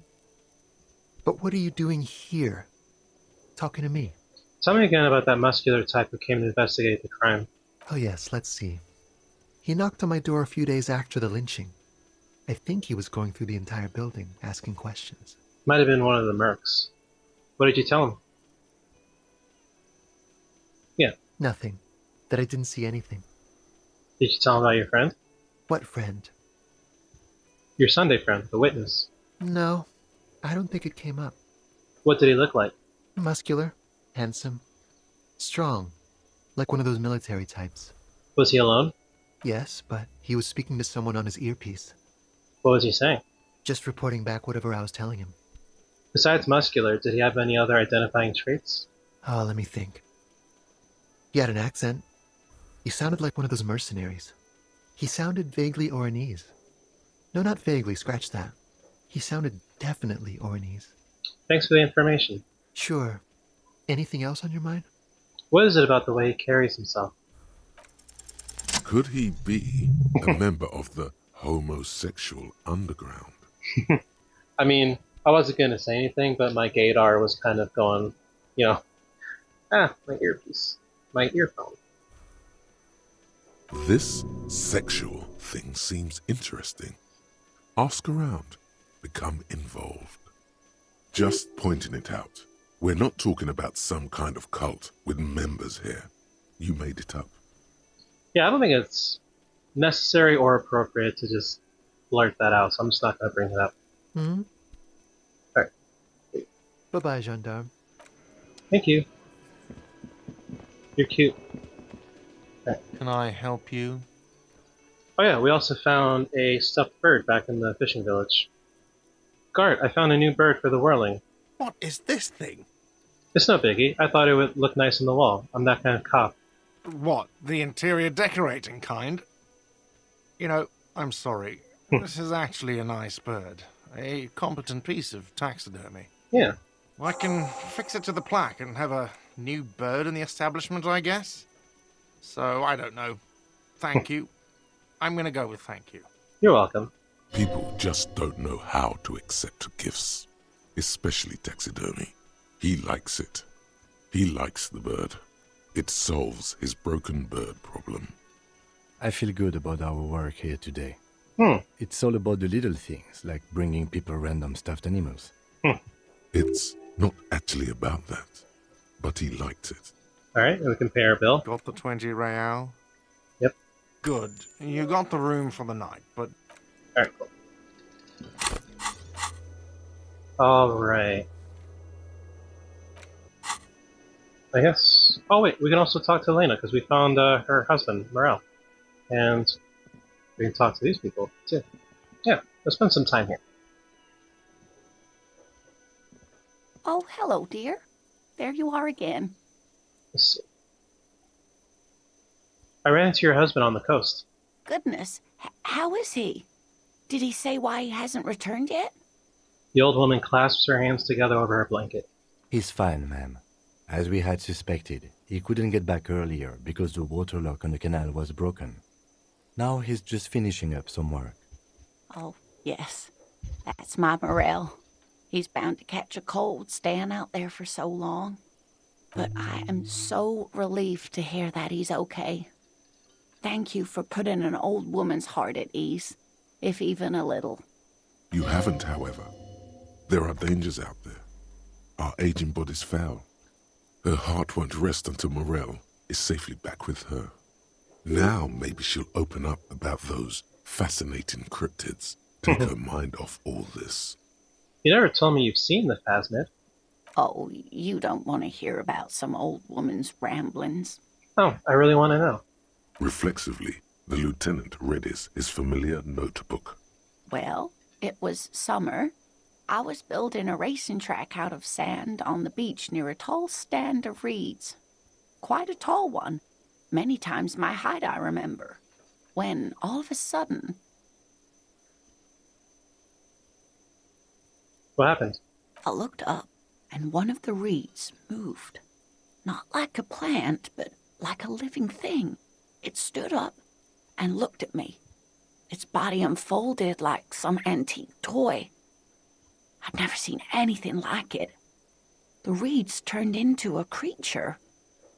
K: But what are you doing here? Talking to me?
A: Tell me again about that muscular type who came to investigate the crime.
K: Oh yes, let's see. He knocked on my door a few days after the lynching. I think he was going through the entire building, asking questions.
A: Might have been one of the mercs. What did you tell him? Yeah.
K: Nothing. That I didn't see anything.
A: Did you tell him about your friend?
K: What friend?
A: Your Sunday friend, the witness.
K: No, I don't think it came up.
A: What did he look like?
K: Muscular, handsome, strong, like one of those military types.
A: Was he alone?
K: Yes, but he was speaking to someone on his earpiece.
A: What was he saying?
K: Just reporting back whatever I was telling him.
A: Besides muscular, did he have any other identifying traits?
K: Oh, let me think. He had an accent. He sounded like one of those mercenaries. He sounded vaguely Oranese. No, not vaguely, scratch that. He sounded definitely Oranese.
A: Thanks for the information.
K: Sure. Anything else on your mind?
A: What is it about the way he carries himself?
B: Could he be a member of the homosexual underground?
A: I mean, I wasn't going to say anything, but my gaydar was kind of going, my earpiece, my earphone.
B: This sexual thing seems interesting. Ask around. Become involved. Just pointing it out. We're not talking about some kind of cult with members here. You made it up.
A: Yeah, I don't think it's necessary or appropriate to just blurt that out, so I'm just not going to bring it up.
K: Mm-hmm.
A: Alright.
K: Bye-bye, gendarme.
A: Thank you. You're cute. Right.
L: Can I help you?
A: Oh yeah, we also found a stuffed bird back in the fishing village. Guard, I found a new bird for the whirling.
L: What is this thing?
A: It's no biggie. I thought it would look nice on the wall. I'm that kind of cop.
L: What, the interior decorating kind? You know, I'm sorry. This is actually a nice bird. A competent piece of taxidermy.
A: Yeah.
L: I can fix it to the plaque and have a new bird in the establishment, I guess. So, I don't know. Thank you. I'm gonna go with thank you.
A: You're welcome.
B: People just don't know how to accept gifts, especially taxidermy. He likes it. He likes the bird. It solves his broken bird problem.
D: I feel good about our work here today.
A: Hmm.
D: It's all about the little things, like bringing people random stuffed animals.
B: It's not actually about that, but he liked it.
A: Alright, we can pay our bill.
L: Got the 20 real?
A: Yep.
L: Good. You got the room for the night, but...
A: Alright, cool. Alright. I guess... Oh wait, we can also talk to Elena, because we found her husband, Morel. And we can talk to these people, too. Yeah, let's spend some time here.
G: Oh, hello, dear. There you are again.
A: Let's see. I ran into your husband on the coast.
G: Goodness, how is he? Did he say why he hasn't returned yet?
A: The old woman clasps her hands together over her blanket.
D: He's fine, ma'am. As we had suspected, he couldn't get back earlier because the water lock on the canal was broken. Now he's just finishing up some work.
G: Oh, yes. That's my Morel. He's bound to catch a cold staying out there for so long. But I am so relieved to hear that he's okay. Thank you for putting an old woman's heart at ease, if even a little.
B: You haven't, however. There are dangers out there. Our aging body's foul. Her heart won't rest until Morel is safely back with her. Now maybe she'll open up about those fascinating cryptids. Take her mind off all this.
A: You never told me you've seen the Phasmid.
G: Oh, you don't want to hear about some old woman's ramblings.
A: Oh, I really want to know.
B: Reflexively, the lieutenant read his familiar notebook.
G: Well, it was summer. I was building a racing track out of sand on the beach near a tall stand of reeds. Quite a tall one. Many times my height, I remember. When, all of a sudden...
A: What happened?
G: I looked up, and one of the reeds moved. Not like a plant, but like a living thing. It stood up and looked at me. Its body unfolded like some antique toy. I'd never seen anything like it. The reeds turned into a creature.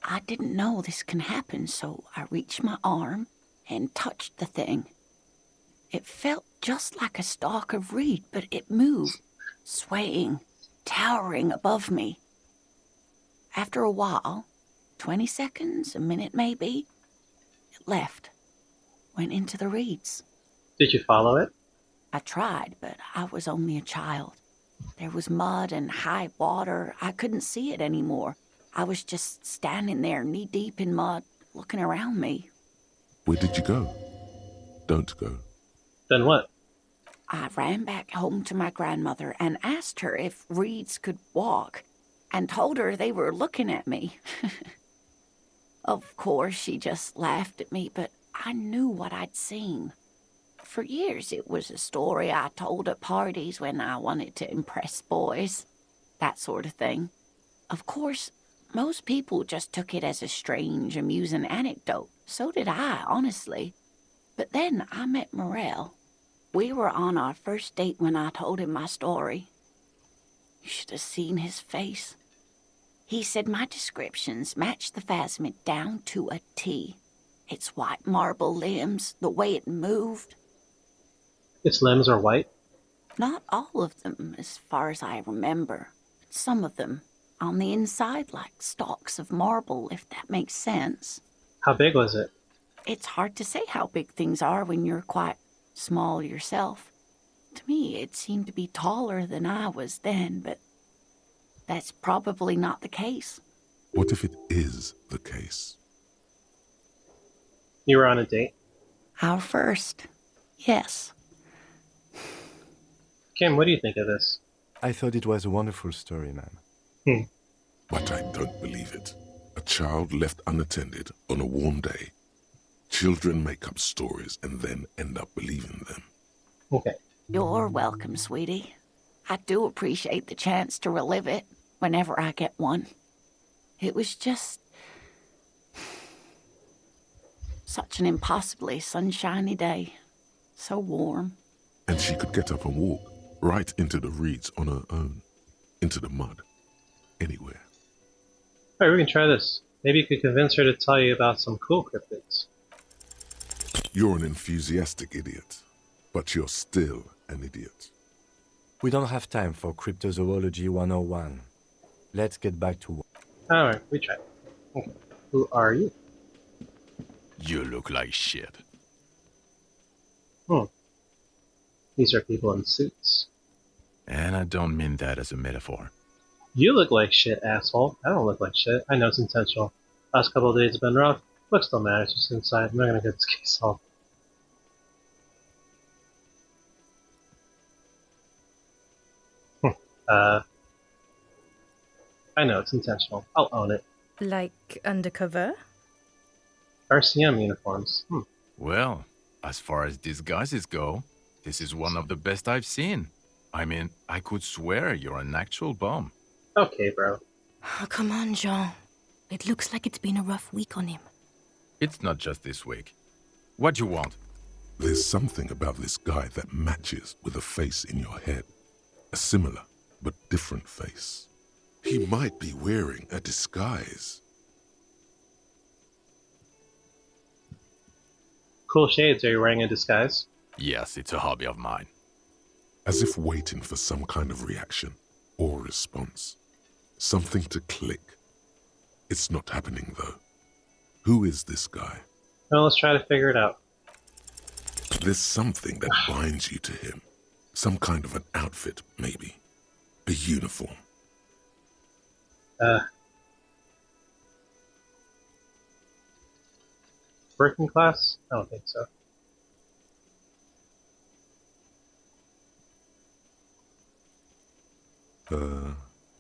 G: I didn't know this can happen, so I reached my arm and touched the thing. It felt just like a stalk of reed, but it moved, swaying, towering above me. After a while, 20 seconds, a minute maybe, it left, went into the reeds.
A: Did you follow it?
G: I tried, but I was only a child. There was mud and high water. I couldn't see it anymore. I was just standing there knee-deep in mud, looking around me.
B: Where did you go? Don't go.
A: Then what?
G: I ran back home to my grandmother and asked her if reeds could walk, and told her they were looking at me. Of course, she just laughed at me, but I knew what I'd seen. For years, it was a story I told at parties when I wanted to impress boys. That sort of thing. Of course, most people just took it as a strange, amusing anecdote. So did I, honestly. But then I met Morel. We were on our first date when I told him my story. You should have seen his face. He said my descriptions matched the phasmid down to a T. Its white marble limbs, the way it moved.
A: Its limbs are white?
G: Not all of them, as far as I remember. Some of them, on the inside like stalks of marble, if that makes sense.
A: How big was it?
G: It's hard to say how big things are when you're quite small yourself. To me, it seemed to be taller than I was then, but that's probably not the case.
B: What if it is the case?
A: You were on a date?
G: Our first, yes.
A: Kim, what do you think of this?
D: I thought it was a wonderful story, ma'am.
B: But I don't believe it. A child left unattended on a warm day. Children make up stories and then end up believing them.
A: Okay.
G: You're welcome, sweetie. I do appreciate the chance to relive it whenever I get one. It was just such an impossibly sunshiny day. So warm.
B: And she could get up and walk right into the reeds on her own. Into the mud. Anywhere.
A: Alright, we can try this. Maybe you could convince her to tell you about some cool cryptids.
B: You're an enthusiastic idiot. But you're still an idiot.
D: We don't have time for Cryptozoology 101. Let's get back to work.
A: Alright, we try. Okay. Who are you?
M: You look like shit.
A: These are people in suits.
M: And I don't mean that as a metaphor.
A: You look like shit, asshole. I don't look like shit. I know it's intentional. Last couple of days have been rough. Looks don't matter, it's just inside. I'm not gonna get this case solved. I know it's intentional. I'll own it.
N: Like undercover?
A: RCM uniforms.
M: Well, as far as disguises go, this is one of the best I've seen. I mean, I could swear you're an actual bum.
A: Okay, bro.
N: Oh, come on, Jean. It looks like it's been a rough week on him.
M: It's not just this week. What do you want?
B: There's something about this guy that matches with a face in your head. A similar but different face. He might be wearing a disguise.
A: Cool shades. Are you wearing a disguise?
M: Yes, it's a hobby of mine.
B: As if waiting for some kind of reaction or response. Something to click. It's not happening, though. Who is this guy?
A: Well, let's try to figure it out.
B: There's something that binds you to him. Some kind of an outfit, maybe. A uniform.
A: Working class? I don't think so.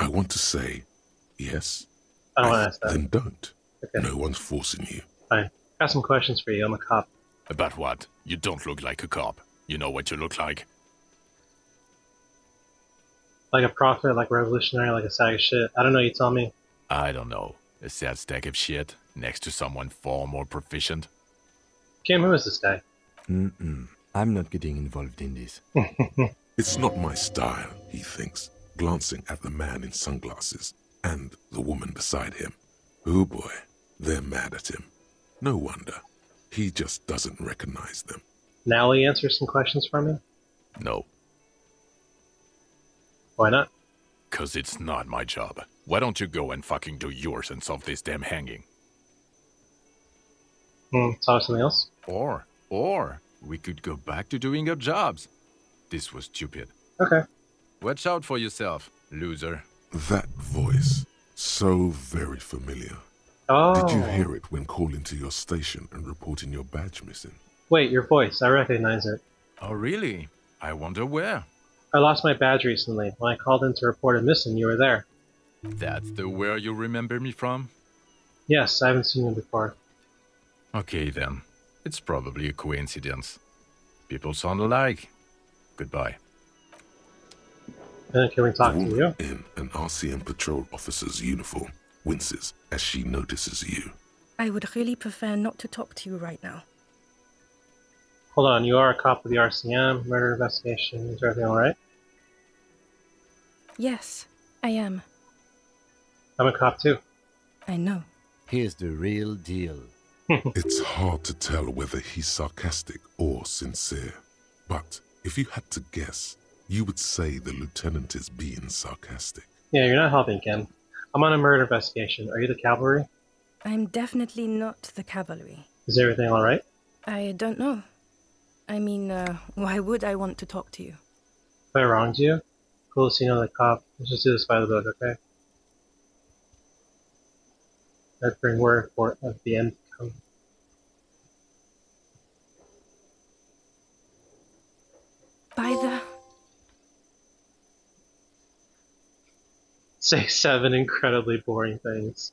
B: I want to say yes.
A: I don't want to ask that.
B: Then don't.
A: Okay.
B: No one's forcing you.
A: Fine. Got some questions for you. I'm a cop.
M: About what? You don't look like a cop. You know what you look like?
A: Like a prophet, like a revolutionary, like a sack of shit. I don't know, you tell me.
M: I don't know. A sad stack of shit next to someone far more proficient.
A: Kim, who is this guy?
D: I'm not getting involved in this.
B: It's not my style, he thinks, glancing at the man in sunglasses and the woman beside him. Oh boy, they're mad at him. No wonder. He just doesn't recognize them.
A: Now will you answer some questions for me?
M: No.
A: Why not?
M: 'Cause it's not my job. Why don't you go and fucking do yours and solve this damn hanging?
A: Solve something else?
M: Or we could go back to doing our jobs. This was stupid.
A: Okay.
M: Watch out for yourself, loser.
B: That voice, so very familiar.
A: Oh.
B: Did you hear it when calling to your station and reporting your badge missing?
A: Wait, your voice. I recognize it.
M: Oh, really? I wonder where.
A: I lost my badge recently. When I called in to report it missing, you were there.
M: That's the where you remember me from?
A: Yes, I haven't seen you before.
M: Okay, then. It's probably a coincidence. People sound alike. Goodbye.
A: Then can we talk to you?
B: In an RCM patrol officer's uniform winces as she notices you.
N: I would really prefer not to talk to you right now.
A: Hold on, you are a cop of the RCM, murder investigation. Is everything alright?
N: Yes, I am.
A: I'm a cop too.
N: I know.
D: Here's the real deal.
B: It's hard to tell whether he's sarcastic or sincere. But if you had to guess, you would say the lieutenant is being sarcastic.
A: Yeah, you're not helping, Ken. I'm on a murder investigation. Are you the cavalry?
N: I'm definitely not the cavalry.
A: Is everything alright?
N: I don't know. I mean, why would I want to talk to you?
A: If I wronged you? Cool, so you know the cop. Let's just do this by the book, okay? I'd bring word for at the end to come.
N: By the...
A: Say 7 incredibly boring things.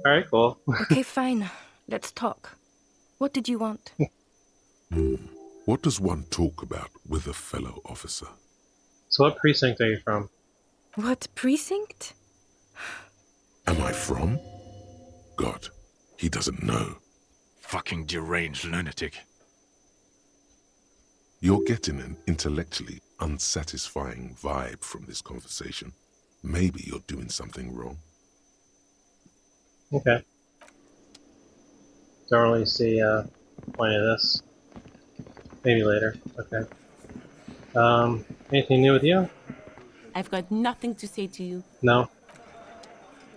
A: Alright, cool.
N: Okay, fine. Let's talk. What did you want?
B: What does one talk about with a fellow officer?
A: So what precinct are you from?
N: What precinct?
B: Am I from? God, he doesn't know.
M: Fucking deranged lunatic.
B: You're getting an intellectually unsatisfying vibe from this conversation. Maybe you're doing something wrong.
A: Okay. Don't really see point of this. Maybe later. Okay. Anything new with you?
O: I've got nothing to say to you.
A: No.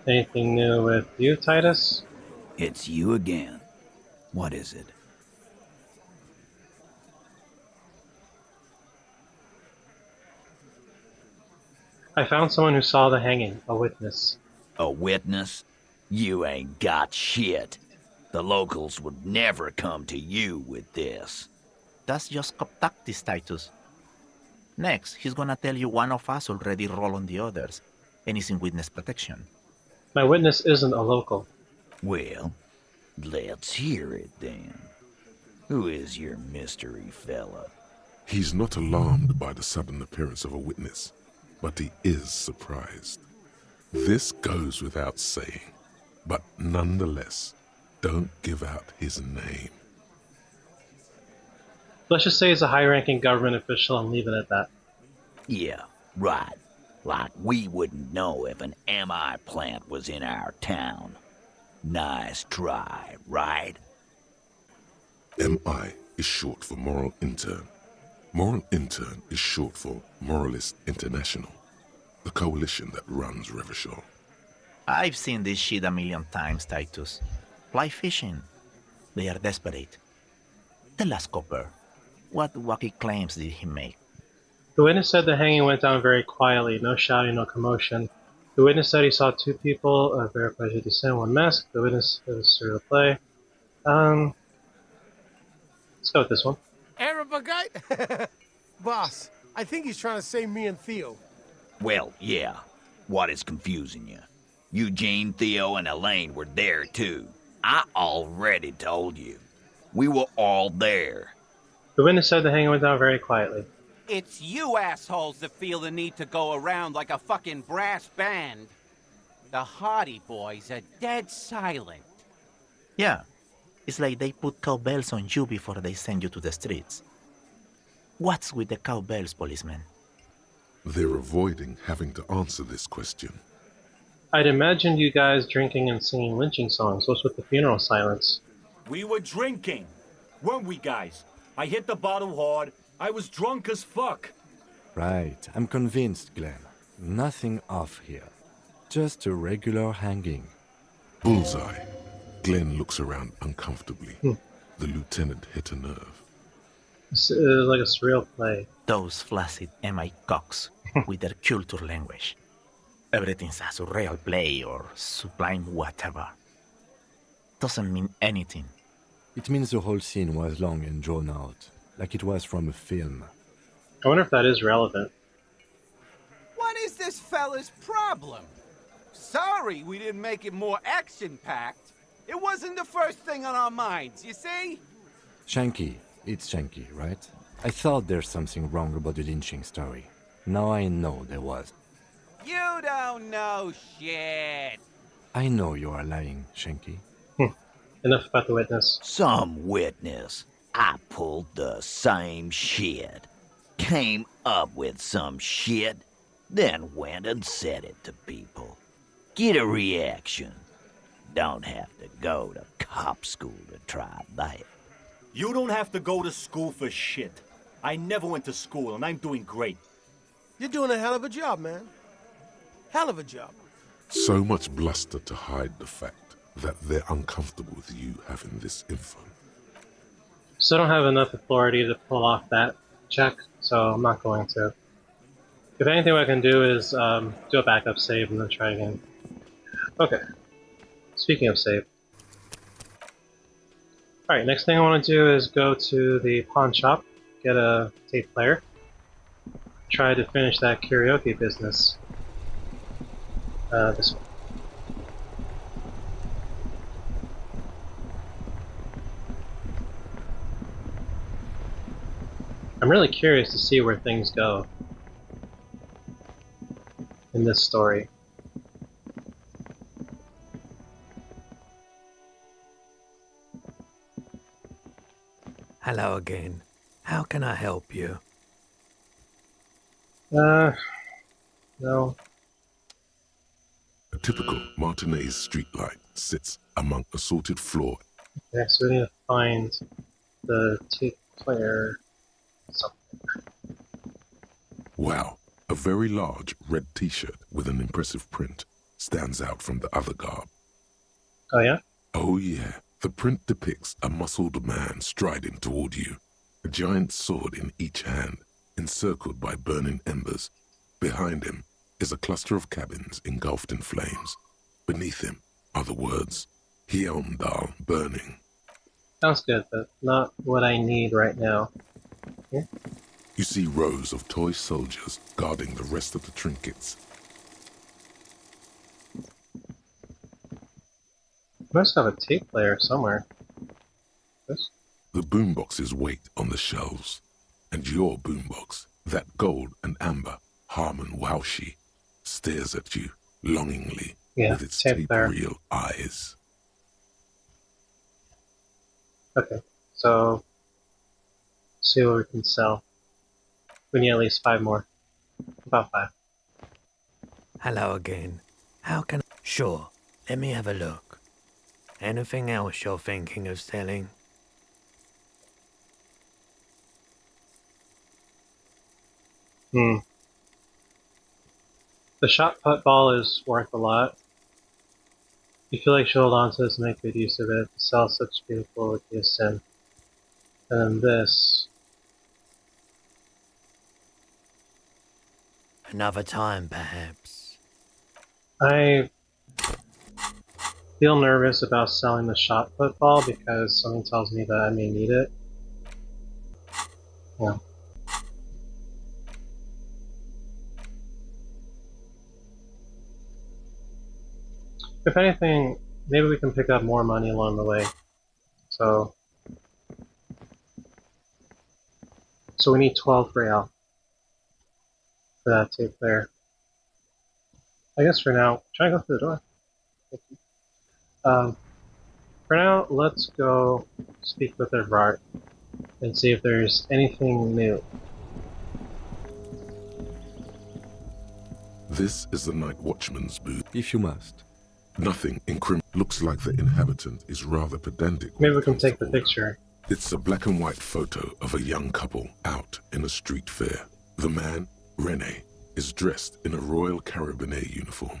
A: Anything new with you, Titus?
P: It's you again. What is it?
A: I found someone who saw the hanging, a witness.
P: A witness? You ain't got shit. The locals would never come to you with this.
Q: That's just tactics, Titus. Next, he's gonna tell you one of us already rolled on the others, and is in witness protection.
A: My witness isn't a local.
P: Well, let's hear it then. Who is your mystery fella?
B: He's not alarmed by the sudden appearance of a witness, but he is surprised. This goes without saying, but nonetheless, don't give out his name.
A: Let's just say he's a high-ranking government official and leave it at that.
P: Yeah, right. Like we wouldn't know if an MI plant was in our town. Nice try, right?
B: MI is short for Moral Intern. Moral Intern is short for Moralist International, the coalition that runs Revachol.
Q: I've seen this shit a million times, Titus. Fly fishing. They are desperate. Tell us, Copper, what wacky claims did he make?
A: The witness said the hanging went down very quietly, no shouting, no commotion. The witness said he saw 2 people, verified to descend, 1 mask. The witness is sort of play. Let's go with this one.
R: Arab guy? Boss, I think he's trying to say me and Theo.
P: Well, yeah. What is confusing you? Eugene, Theo, and Elaine were there too. I already told you. We were all there.
A: The witness said the hanging went down very quietly.
S: It's you assholes that feel the need to go around like a fucking brass band. The Hardy Boys are dead silent.
Q: Yeah, it's like they put cowbells on you before they send you to the streets. What's with the cowbells, policeman?
B: They're avoiding having to answer this question.
A: I'd imagined you guys drinking and singing lynching songs. What's with the funeral silence?
T: We were drinking, weren't we, guys? I hit the bottle hard. I was drunk as fuck.
D: Right, I'm convinced, Glenn. Nothing off here. Just a regular hanging.
B: Bullseye. Glenn looks around uncomfortably. The lieutenant hit a nerve.
A: It's like a surreal play.
Q: Those flaccid MI cocks with their culture language. Everything's a surreal play or sublime whatever. Doesn't mean anything.
D: It means the whole scene was long and drawn out, like it was from a film.
A: I wonder if that is relevant.
S: What is this fella's problem? Sorry we didn't make it more action-packed. It wasn't the first thing on our minds, you see?
D: Shanky. It's Shanky, right? I thought there's something wrong about the lynching story. Now I know there was.
S: You don't know shit.
D: I know you are lying, Shanky.
A: Enough about the witness.
P: Some witness. I pulled the same shit. Came up with some shit, then went and said it to people. Get a reaction. Don't have to go to cop school to try that.
T: You don't have to go to school for shit. I never went to school, and I'm doing great.
R: You're doing a hell of a job, man. Hell of a job.
B: So much bluster to hide the fact that they're uncomfortable with you having this info.
A: So I don't have enough authority to pull off that check, so I'm not going to. If anything, what I can do is do a backup save and then try again. Okay. Speaking of save. Alright, next thing I want to do is go to the pawn shop, get a tape player, try to finish that karaoke business. This one. I'm really curious to see where things go in this story.
U: Hello again. How can I help you?
A: No.
B: A typical Martinez streetlight sits among assorted floor.
A: Okay, so we need to find the tape player something.
B: Wow, a very large red t-shirt with an impressive print stands out from the other garb.
A: Oh yeah?
B: Oh yeah, the print depicts a muscled man striding toward you, a giant sword in each hand, encircled by burning embers. Behind him is a cluster of cabins engulfed in flames. Beneath him are the words, Hyundai burning.
A: Sounds good, but not what I need right now. Yeah?
B: You see rows of toy soldiers guarding the rest of the trinkets.
A: Must have a tape player somewhere. This?
B: The boomboxes wait on the shelves, and your boombox, that gold and amber Harman Waushi, stares at you longingly with its tape-reel eyes.
A: Okay, so see what we can sell. We need at least 5 more. About 5.
U: Hello again. How can I... Sure, let me have a look. Anything else you're thinking of selling?
A: The shot put ball is worth a lot. You feel like you should hold on to this and make good use of it. To sell such beautiful would be a sin. And then this.
U: Another time, perhaps.
A: I feel nervous about selling the shot put ball because something tells me that I may need it. Yeah. If anything, maybe we can pick up more money along the way. So we need 12 real for that tape player. I guess for now, try to go through the door. Thank you. For now, let's go speak with Everard and see if there's anything new.
B: This is the night watchman's booth.
D: If you must.
B: Nothing looks like the inhabitant is rather pedantic.
A: Maybe we can take the picture.
B: It's a black and white photo of a young couple out in a street fair. The man, Rene, is dressed in a Royal Carabinieri uniform.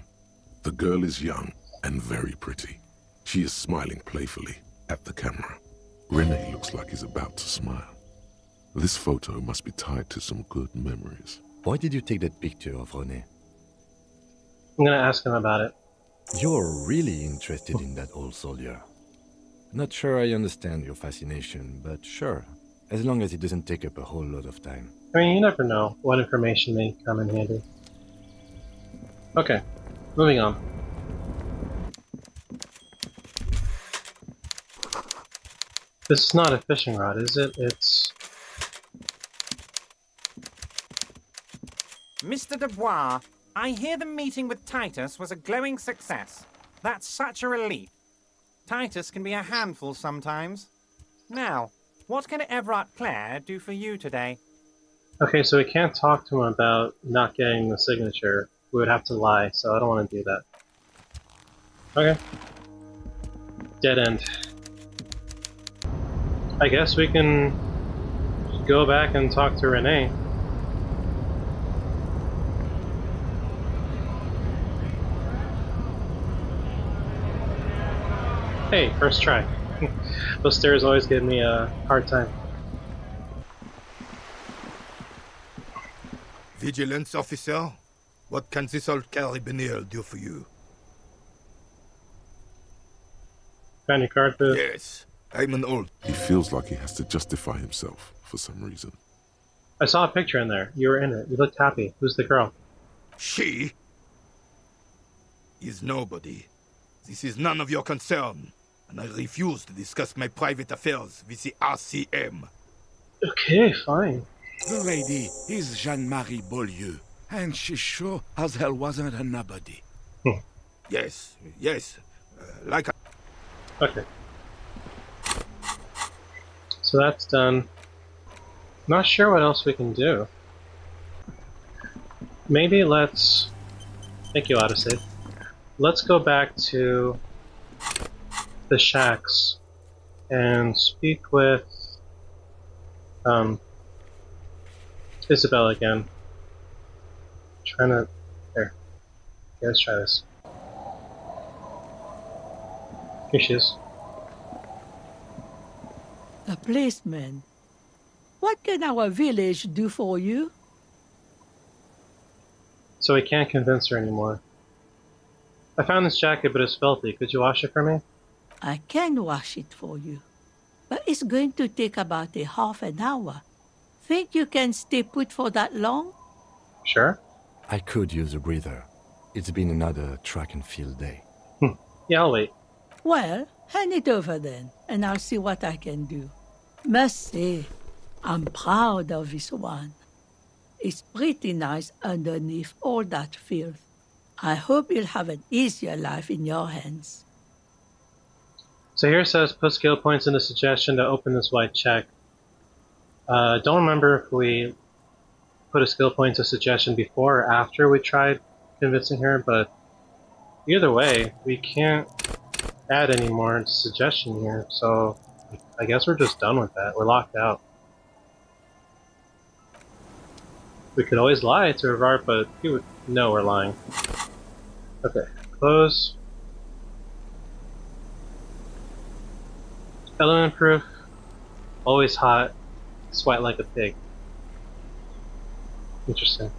B: The girl is young and very pretty. She is smiling playfully at the camera. Rene looks like he's about to smile. This photo must be tied to some good memories.
D: Why did you take that picture of René?
A: I'm gonna ask him about it.
D: You're really interested in that old soldier. Not sure I understand your fascination, but sure, as long as it doesn't take up a whole lot of time.
A: I mean, you never know what information may come in handy. Okay, moving on. This is not a fishing rod, is it? It's...
E: Mr. Dubois, I hear the meeting with Titus was a glowing success. That's such a relief. Titus can be a handful sometimes. Now, what can Everard Clare do for you today?
A: Okay, so we can't talk to him about not getting the signature. We would have to lie, so I don't want to do that. Okay. Dead end. I guess we can go back and talk to René. Hey, first try. Those stairs always give me a hard time.
H: Vigilance officer, what can this old carabinier do for you?
A: Got any card for...
H: Yes, I'm an old...
B: He feels like he has to justify himself for some reason.
A: I saw a picture in there. You were in it. You looked happy. Who's the girl?
H: She is nobody. This is none of your concern, and I refuse to discuss my private affairs with the RCM.
A: Okay, fine.
I: The lady is Jeanne-Marie Beaulieu, and she sure as hell wasn't a nobody.
H: Yes, yes, like I...
A: Okay. So that's done. Not sure what else we can do. Maybe let's... Thank you, Odyssey. Let's go back to the shacks and speak with Isabel again. Trying to... Here. Okay, let's try this. Here she is.
V: A policeman. What can our village do for you?
A: So we can't convince her anymore. I found this jacket, but it's filthy. Could you wash it for me?
V: I can wash it for you, but it's going to take about a half an hour. Think you can stay put for that long?
A: Sure.
D: I could use a breather. It's been another track and field day.
A: Yeah, I'll wait.
V: Well, hand it over then, and I'll see what I can do. Must say, I'm proud of this one. It's pretty nice underneath all that filth. I hope you'll have an easier life in your hands.
A: So here it says put skill points in the suggestion to open this white check. Don't remember if we put a skill point to suggestion before or after we tried convincing her, but either way, we can't add any more suggestion here, so I guess we're just done with that. We're locked out. We could always lie to Rivard, but he would know we're lying. Okay, close. Element proof. Always hot. Sweat like a pig. Interesting.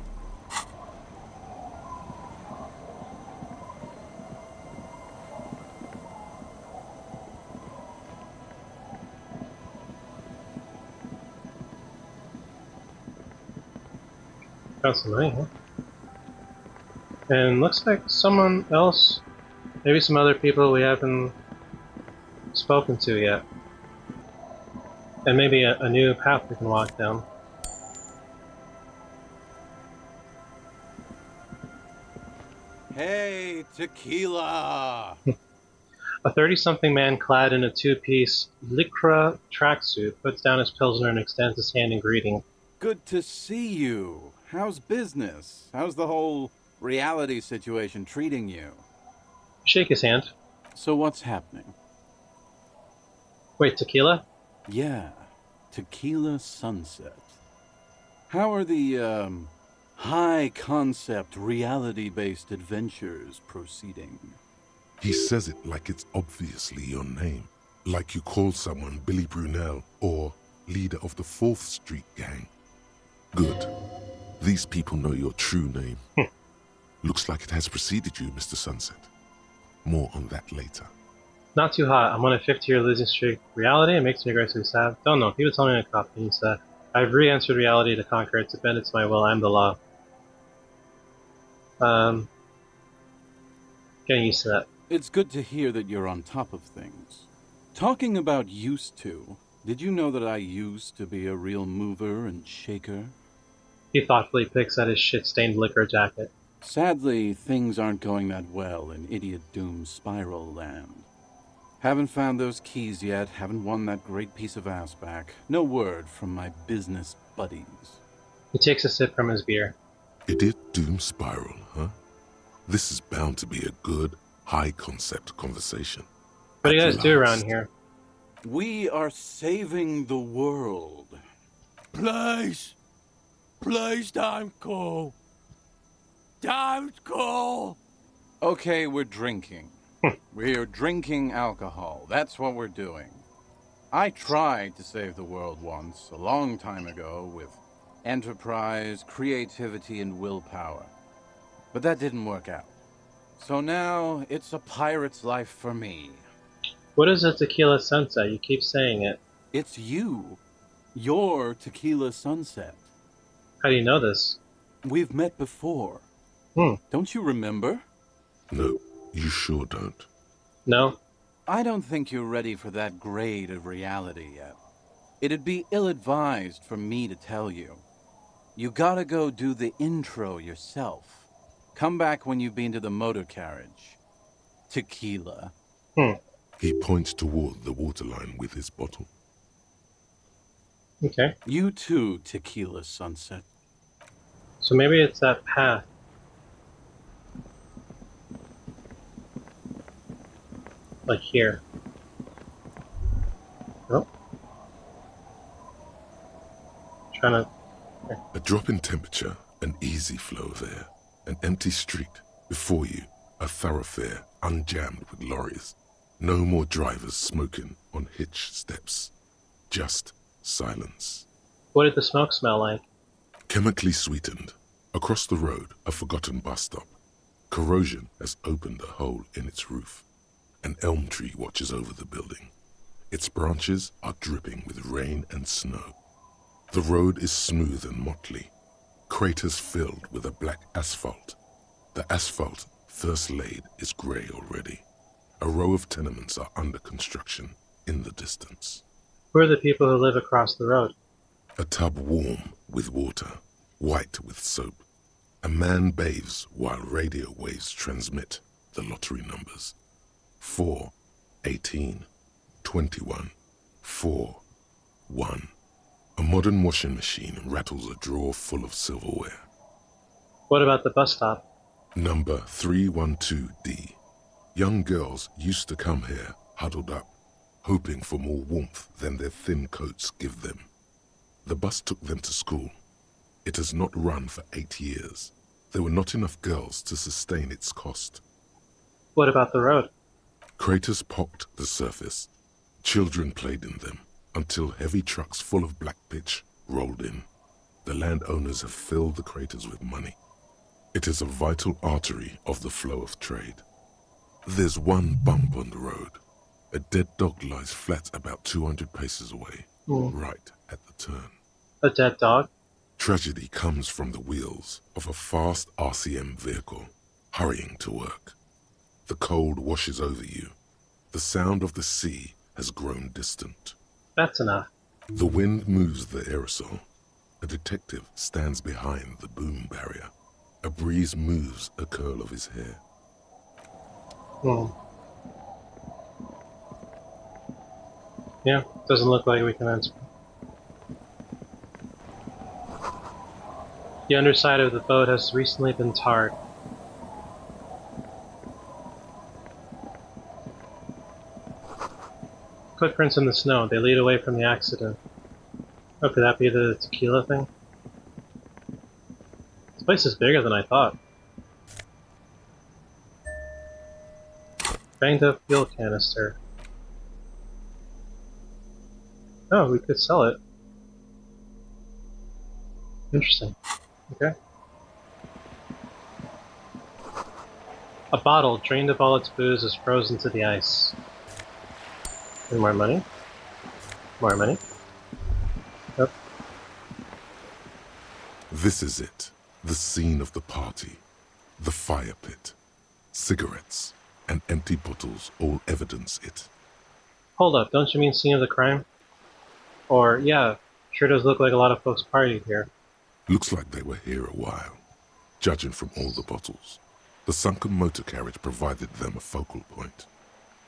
A: Got some money, huh? And looks like someone else, maybe some other people we haven't spoken to yet. And maybe a new path we can walk down.
S: Hey, Tequila!
A: A 30-something man clad in a two-piece lycra tracksuit puts down his pilsner and extends his hand in greeting.
S: Good to see you. How's business? How's the whole reality situation treating you?
A: Shake his hand.
S: So what's happening?
A: Wait, Tequila?
S: Yeah, Tequila Sunset. How are the, high-concept, reality-based adventures proceeding?
B: He says it like it's obviously your name. Like you called someone Billy Brunel or leader of the 4th Street gang. Good. These people know your true name. Looks like it has preceded you, Mr. Sunset. More on that later.
A: Not too hot. I'm on a 50-year losing streak. Reality? It makes me aggressively sad. Don't know. He was telling me a cop, and he said, I've re-entered reality to conquer it, to bend it to my will. I'm the law. Getting used to that.
C: It's good to hear that you're on top of things. Talking about used to, did you know that I used to be a real mover and shaker?
A: He thoughtfully picks at his shit-stained liquor jacket.
C: Sadly, things aren't going that well in Idiot Doom's Spiral Land. Haven't found those keys yet, haven't won that great piece of ass back. No word from my business buddies.
A: He takes a sip from his beer.
B: Idiot Doom Spiral, huh? This is bound to be a good, high-concept conversation.
A: What do you guys do around here?
C: We are saving the world.
T: Please! Please don't go! Don't go!
C: Okay, we're drinking. We're drinking alcohol. That's what we're doing. I tried to save the world once, a long time ago, with enterprise, creativity, and willpower. But that didn't work out. So now, it's a pirate's life for me.
A: What is a tequila sunset? You keep saying it.
C: It's you. You're Tequila Sunset.
A: How do you know this?
C: We've met before. Don't you remember?
B: No, you sure don't.
A: No?
C: I don't think you're ready for that grade of reality yet. It'd be ill-advised for me to tell you. You gotta go do the intro yourself. Come back when you've been to the motor carriage. Tequila.
B: He points toward the waterline with his bottle.
A: Okay.
C: You too, Tequila Sunset.
A: So maybe it's that path. Like here. Oh. Trying to...
B: A drop in temperature, an easy flow of air, an empty street. Before you, a thoroughfare unjammed with lorries. No more drivers smoking on hitch steps. Just silence.
A: What did the smoke smell like?
B: Chemically sweetened. Across the road, a forgotten bus stop. Corrosion has opened a hole in its roof. An elm tree watches over the building. Its branches are dripping with rain and snow. The road is smooth and motley. Craters filled with a black asphalt. The asphalt, first laid, is grey already. A row of tenements are under construction in the distance.
A: Who are the people who live across the road?
B: A tub warm with water, white with soap. A man bathes while radio waves transmit the lottery numbers. 4, 18, 21, 4, 1. A modern washing machine rattles a drawer full of silverware.
A: What about the bus stop?
B: Number 312D. Young girls used to come here, huddled up, hoping for more warmth than their thin coats give them. The bus took them to school. It has not run for 8 years. There were not enough girls to sustain its cost.
A: What about the road?
B: Craters pocked the surface. Children played in them until heavy trucks full of black pitch rolled in. The landowners have filled the craters with money. It is a vital artery of the flow of trade. There's one bump on the road. A dead dog lies flat about 200 paces away, right at the turn.
A: A dead dog?
B: Tragedy comes from the wheels of a fast RCM vehicle, hurrying to work. The cold washes over you. The sound of the sea has grown distant.
A: That's enough.
B: The wind moves the aerosol. A detective stands behind the boom barrier. A breeze moves a curl of his hair.
A: Yeah, doesn't look like we can answer. The underside of the boat has recently been tarred. Footprints in the snow. They lead away from the accident. Oh, could that be the tequila thing? This place is bigger than I thought. Banged up fuel canister. Oh, we could sell it. Interesting. Okay. A bottle drained of all its booze is frozen to the ice. And more money. More money. Yep.
B: This is it. The scene of the party. The fire pit. Cigarettes and empty bottles all evidence it.
A: Hold up, don't you mean scene of the crime? Or, yeah, sure does look like a lot of folks partied here.
B: Looks like they were here a while, judging from all the bottles. The sunken motor carriage provided them a focal point,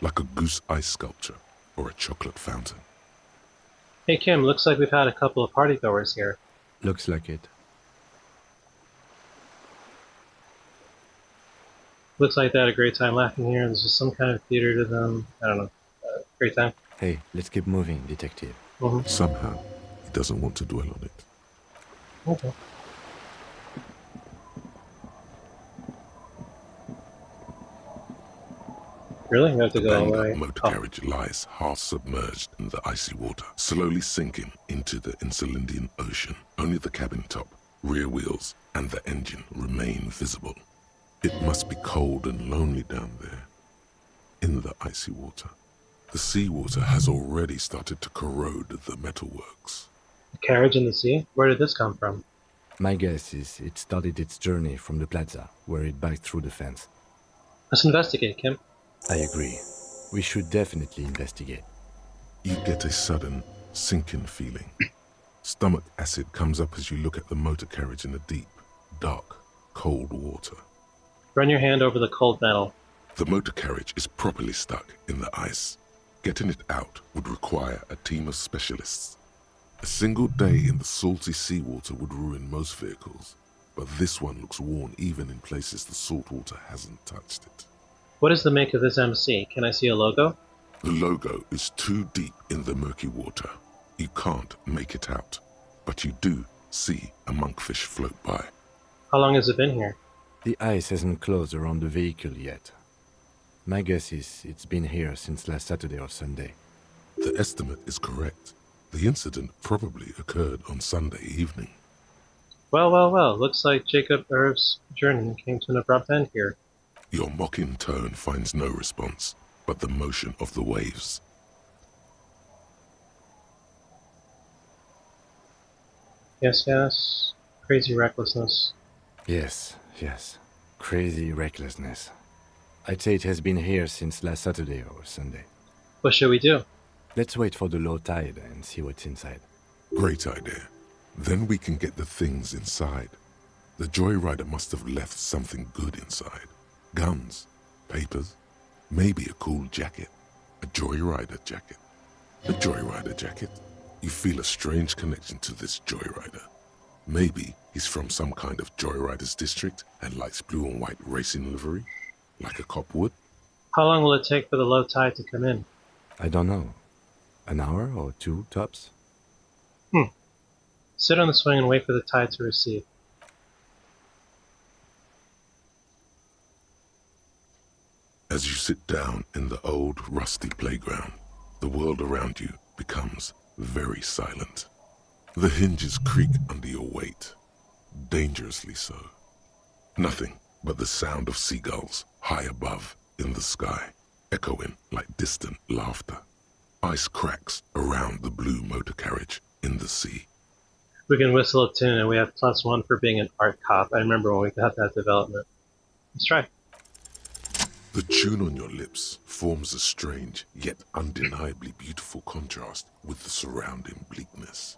B: like a goose ice sculpture or a chocolate fountain.
A: Hey Kim, looks like we've had a couple of partygoers here.
D: Looks like it.
A: Looks like they had a great time laughing here. There's just some kind of theater to them. I don't know. Great time.
D: Hey, let's keep moving, detective.
B: Somehow, he doesn't want to dwell on it.
A: Okay. Really? You have to go all the way?
B: Motor carriage lies half submerged in the icy water, slowly sinking into the Insulindian Ocean. Only the cabin top, rear wheels, and the engine remain visible. It must be cold and lonely down there, in the icy water. The seawater has already started to corrode the metalworks.
A: A carriage in the sea? Where did this come from?
D: My guess is it started its journey from the plaza, where it backed through the fence.
A: Let's investigate, Kim.
D: I agree. We should definitely investigate.
B: You get a sudden, sinking feeling. Stomach acid comes up as you look at the motor carriage in the deep, dark, cold water.
A: Run your hand over the cold metal.
B: The motor carriage is properly stuck in the ice. Getting it out would require a team of specialists. A single day in the salty seawater would ruin most vehicles, but this one looks worn even in places the salt water hasn't touched it.
A: What is the make of this MC? Can I see a logo?
B: The logo is too deep in the murky water. You can't make it out, but you do see a monkfish float by.
A: How long has it been here?
D: The ice hasn't closed around the vehicle yet. My guess is it's been here since last Saturday or Sunday.
B: The estimate is correct. The incident probably occurred on Sunday evening.
A: Well, well, well. Looks like Jacob Irv's journey came to an abrupt end here.
B: Your mocking tone finds no response, but the motion of the waves.
A: Yes, yes. Crazy recklessness.
D: Yes, yes. Crazy recklessness. I'd say it has been here since last Saturday or Sunday.
A: What should we do?
D: Let's wait for the low tide and see what's inside.
B: Great idea. Then we can get the things inside. The joyrider must have left something good inside. Guns, papers, maybe a cool jacket. A joyrider jacket. A joyrider jacket. You feel a strange connection to this joyrider. Maybe he's from some kind of joyriders district and likes blue and white racing livery, like a cop would.
A: How long will it take for the low tide to come in?
D: I don't know. An hour or two, tops?
A: Sit on the swing and wait for the tide to recede.
B: As you sit down in the old, rusty playground, the world around you becomes very silent. The hinges creak under your weight, dangerously so. Nothing but the sound of seagulls high above in the sky, echoing like distant laughter. Ice cracks around the blue motor carriage in the sea.
A: We can whistle a tune and we have +1 for being an art cop. I remember when we got that development. Let's try.
B: The tune on your lips forms a strange yet undeniably beautiful contrast with the surrounding bleakness.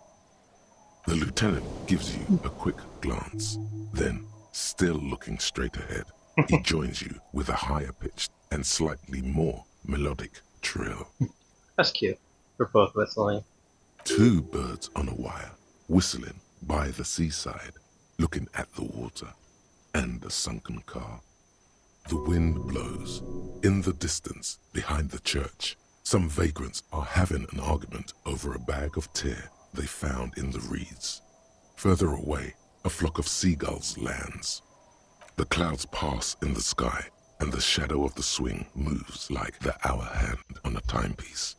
B: The lieutenant gives you a quick glance, then, still looking straight ahead, he joins you with a higher pitched and slightly more melodic trill.
A: That's cute. We're both whistling.
B: Two birds on a wire, whistling by the seaside, looking at the water and a sunken car. The wind blows. In the distance, behind the church, some vagrants are having an argument over a bag of tear they found in the reeds. Further away, a flock of seagulls lands. The clouds pass in the sky, and the shadow of the swing moves like the hour hand on a timepiece.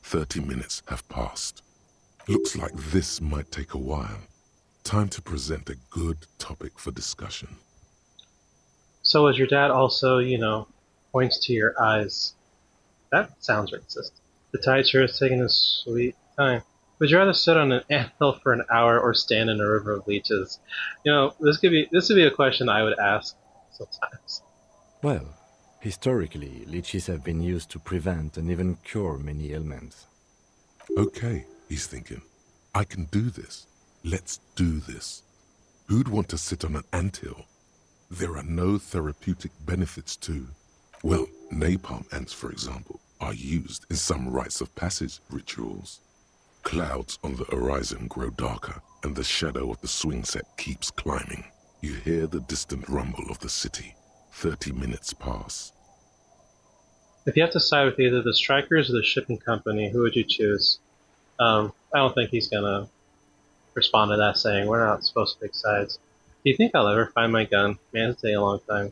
B: 30 minutes have passed. Looks like this might take a while. time to present a good topic for discussion.
A: So as your dad also, points to your eyes. That sounds racist. The Tiger is taking a sweet time. Would you rather sit on an anthill for an hour or stand in a river of leeches? This would be a question I would ask sometimes.
D: Well, historically, leeches have been used to prevent and even cure many ailments.
B: Okay, he's thinking. I can do this. Let's do this. Who'd want to sit on an anthill? There are no therapeutic benefits to, well, napalm ants, for example, are used in some rites of passage rituals. Clouds on the horizon grow darker, and the shadow of the swing set keeps climbing. You hear the distant rumble of the city. 30 minutes pass.
A: If you have to side with either the strikers or the shipping company, who would you choose? I don't think he's gonna respond to that saying, we're not supposed to pick sides. Do you think I'll ever find my gun? Man, it's taking a long time.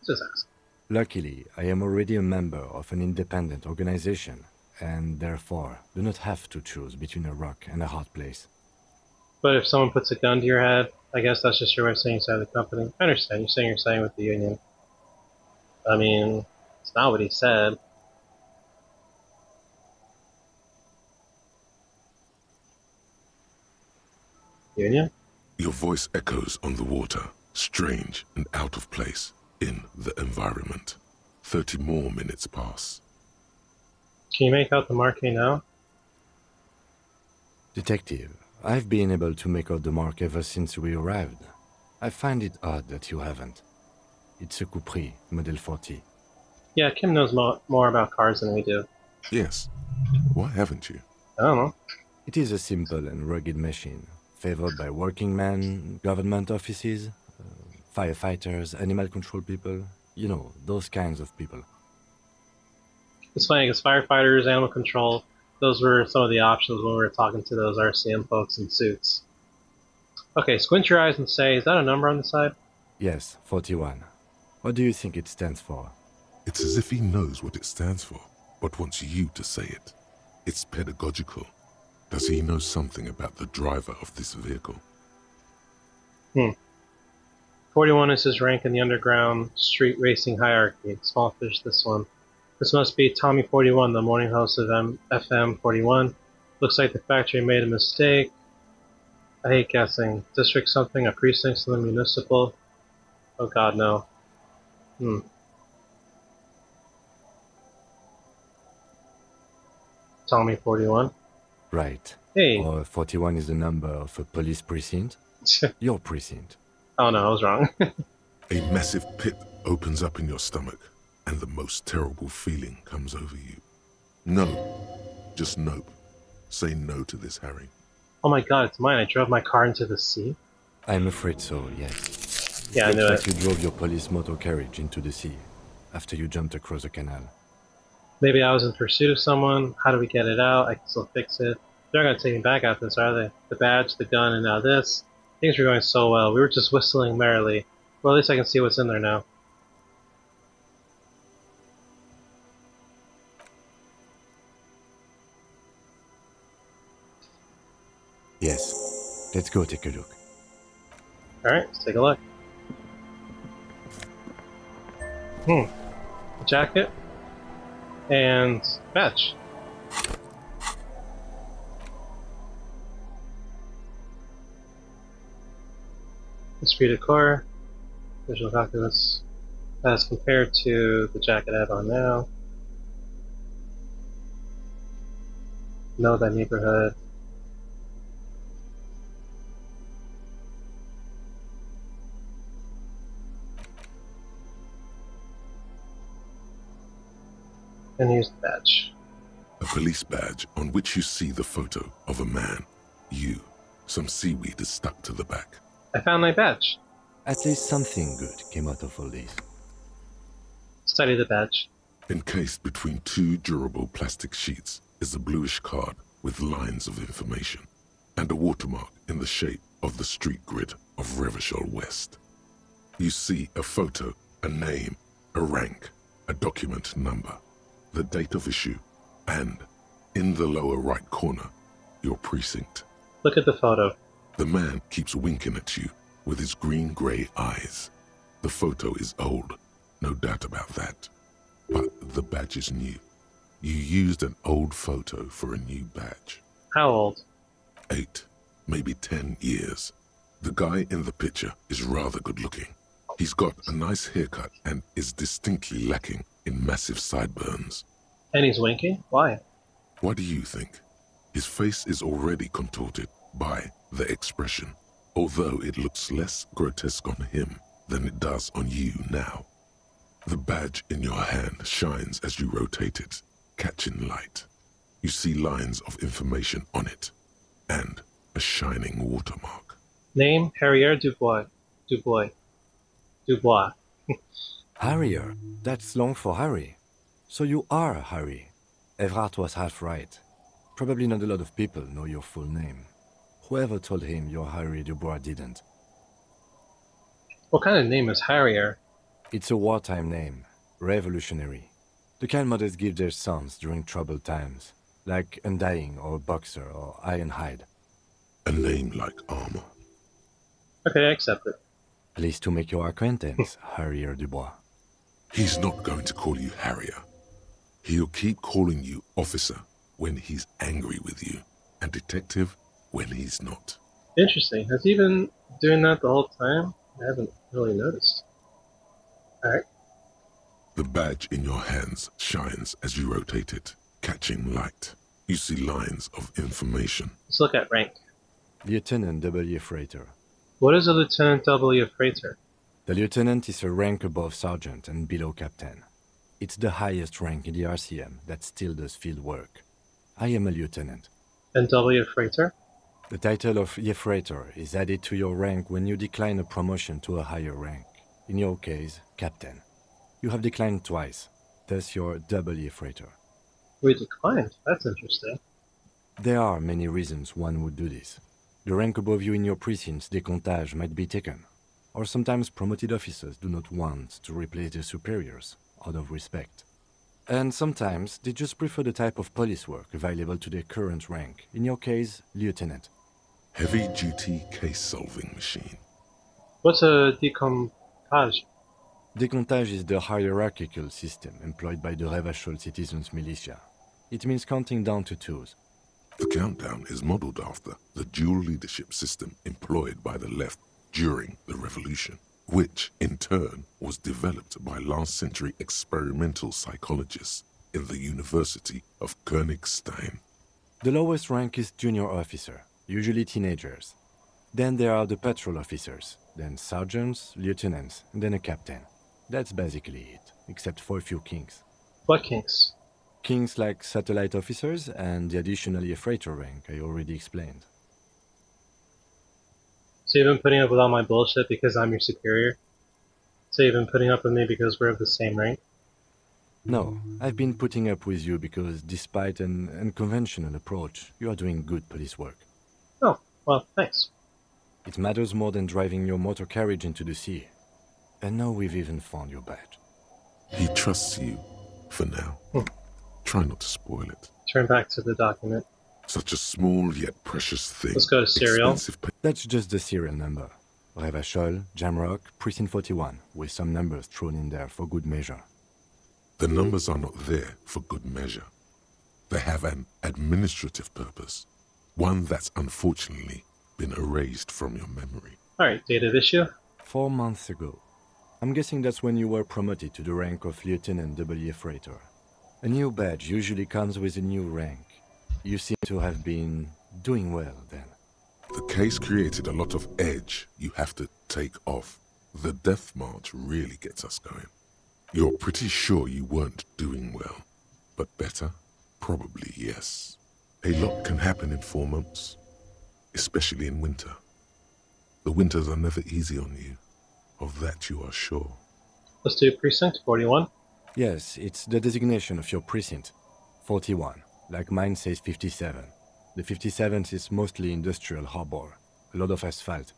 A: Just ask.
D: Luckily, I am already a member of an independent organization, and therefore do not have to choose between a rock and a hard place.
A: But if someone puts a gun to your head, I guess that's just your way of saying you're side of the company. I understand. You're saying you're siding with the union. I mean, it's not what he said. Union?
B: Your voice echoes on the water, strange and out of place in the environment. 30 more minutes pass.
A: Can you make out the marquee now?
D: Detective, I've been able to make out the mark ever since we arrived. I find it odd that you haven't. It's a Coupris, Model 40.
A: Yeah, Kim knows more about cars than we do.
B: Yes. Why haven't you?
A: I don't know.
D: It is a simple and rugged machine, favored by working men, government offices, firefighters, animal control people, those kinds of people.
A: It's funny because firefighters, animal control, those were some of the options when we were talking to those RCM folks in suits. Okay, squint your eyes and say, is that a number on the side?
D: Yes, 41. What do you think it stands for?
B: It's as if he knows what it stands for, but wants you to say it. It's pedagogical. Does he know something about the driver of this vehicle?
A: 41 is his rank in the underground street racing hierarchy. Small fish, this one. This must be Tommy 41, the morning host of FM 41. Looks like the factory made a mistake. I hate guessing. District something, a precinct something, municipal. Oh god, no. Tommy 41.
D: Right.
A: Hey.
D: Or 41 is the number of a police precinct. Your precinct.
A: Oh no, I was wrong.
B: A massive pit opens up in your stomach, and the most terrible feeling comes over you. No. Just nope. Say no to this, Harry.
A: Oh my god, it's mine. I drove my car into the sea.
D: I'm afraid so, yes.
A: Yeah, I knew
D: Looks
A: it.
D: like you drove your police motor carriage into the sea after you jumped across the canal.
A: Maybe I was in pursuit of someone. How do we get it out? I can still fix it. They're not going to take me back after this, are they? The badge, the gun, and now this. Things were going so well. We were just whistling merrily. Well, at least I can see what's in there now.
D: Yes. Let's go take a look.
A: Alright, let's take a look. Jacket. And badge. Esprit de corps. Visual calculus. As compared to the jacket I have on now. Know that neighborhood. And here's the badge.
B: A police badge on which you see the photo of a man. You. Some seaweed is stuck to the back.
A: I found my badge.
D: At least something good came out of all this.
A: Study the badge.
B: Encased between two durable plastic sheets is a bluish card with lines of information and a watermark in the shape of the street grid of Revachol West. You see a photo, a name, a rank, a document number, the date of issue, and, in the lower right corner, your precinct.
A: Look at the photo.
B: The man keeps winking at you with his green-grey eyes. The photo is old, no doubt about that. But the badge is new. You used an old photo for a new badge.
A: How old?
B: 8, maybe 10 years. The guy in the picture is rather good-looking. He's got a nice haircut and is distinctly lacking in massive sideburns.
A: And he's winking? Why?
B: What do you think? His face is already contorted by the expression, although it looks less grotesque on him than it does on you now. The badge in your hand shines as you rotate it, catching light. You see lines of information on it, and a shining watermark.
A: Name, Harrier Dubois. Dubois.
D: Harrier? That's long for Harry. So you are Harry. Evrard was half right. Probably not a lot of people know your full name. Whoever told him you're Harry Dubois didn't.
A: What kind of name is Harrier?
D: It's a wartime name. Revolutionary. The kind mothers give their sons during troubled times. Like Undying or Boxer or Ironhide.
B: A name like armor.
A: Okay, I accept it.
D: Pleased to make your acquaintance, Harrier Dubois.
B: He's not going to call you Harrier. He'll keep calling you officer when he's angry with you, and detective when he's not.
A: Interesting. Has he been doing that the whole time? I haven't really noticed. Alright.
B: The badge in your hands shines as you rotate it, catching light. You see lines of information.
A: Let's look at rank.
D: Lieutenant W. Freighter.
A: What is a Lieutenant W. Freighter?
D: The lieutenant is a rank above sergeant and below captain. It's the highest rank in the RCM that still does field work. I am a lieutenant.
A: And W. Freighter?
D: The title of Freighter is added to your rank when you decline a promotion to a higher rank. In your case, captain. You have declined twice, thus you're W. Freighter.
A: We declined? That's interesting.
D: There are many reasons one would do this. The rank above you in your precinct's décomptage might be taken, or sometimes promoted officers do not want to replace their superiors, out of respect. And sometimes they just prefer the type of police work available to their current rank, in your case, lieutenant.
B: Heavy-duty case-solving machine.
A: What's a décomptage?
D: Décomptage is the hierarchical system employed by the Revachol citizens' militia. It means counting down to twos.
B: The countdown is modeled after the dual leadership system employed by the left during the revolution, which in turn was developed by last-century experimental psychologists in the University of Königstein.
D: The lowest rank is junior officer, usually teenagers. Then there are the patrol officers, then sergeants, lieutenants, and then a captain. That's basically it, except for a few kinks.
A: What kinks?
D: Kinks like satellite officers and the additionally a freighter rank I already explained.
A: So you've been putting up with all my bullshit because I'm your superior? So you've been putting up with me because we're of the same rank?
D: No, I've been putting up with you because despite an unconventional approach, you are doing good police work.
A: Oh, well, thanks.
D: It matters more than driving your motor carriage into the sea. And now we've even found your badge.
B: He trusts you, for now. Try not to spoil it.
A: Turn back to the document.
B: Such a small yet precious thing.
A: Let's go to serial.
D: That's just the serial number. Revachol, Jamrock, Precinct 41, with some numbers thrown in there for good measure.
B: The numbers are not there for good measure. They have an administrative purpose, one that's unfortunately been erased from your memory.
A: Alright, date of issue?
D: 4 months ago. I'm guessing that's when you were promoted to the rank of Lieutenant W. Freighter. A new badge usually comes with a new rank. You seem to have been doing well then.
B: The case created a lot of edge you have to take off. The death march really gets us going. You're pretty sure you weren't doing well, but better? Probably yes. A lot can happen in 4 months, especially in winter. The winters are never easy on you, of that you are sure.
A: Let's do Precinct 41.
D: Yes, it's the designation of your precinct. 41, like mine says 57. The 57th is mostly industrial harbor, a lot of asphalt.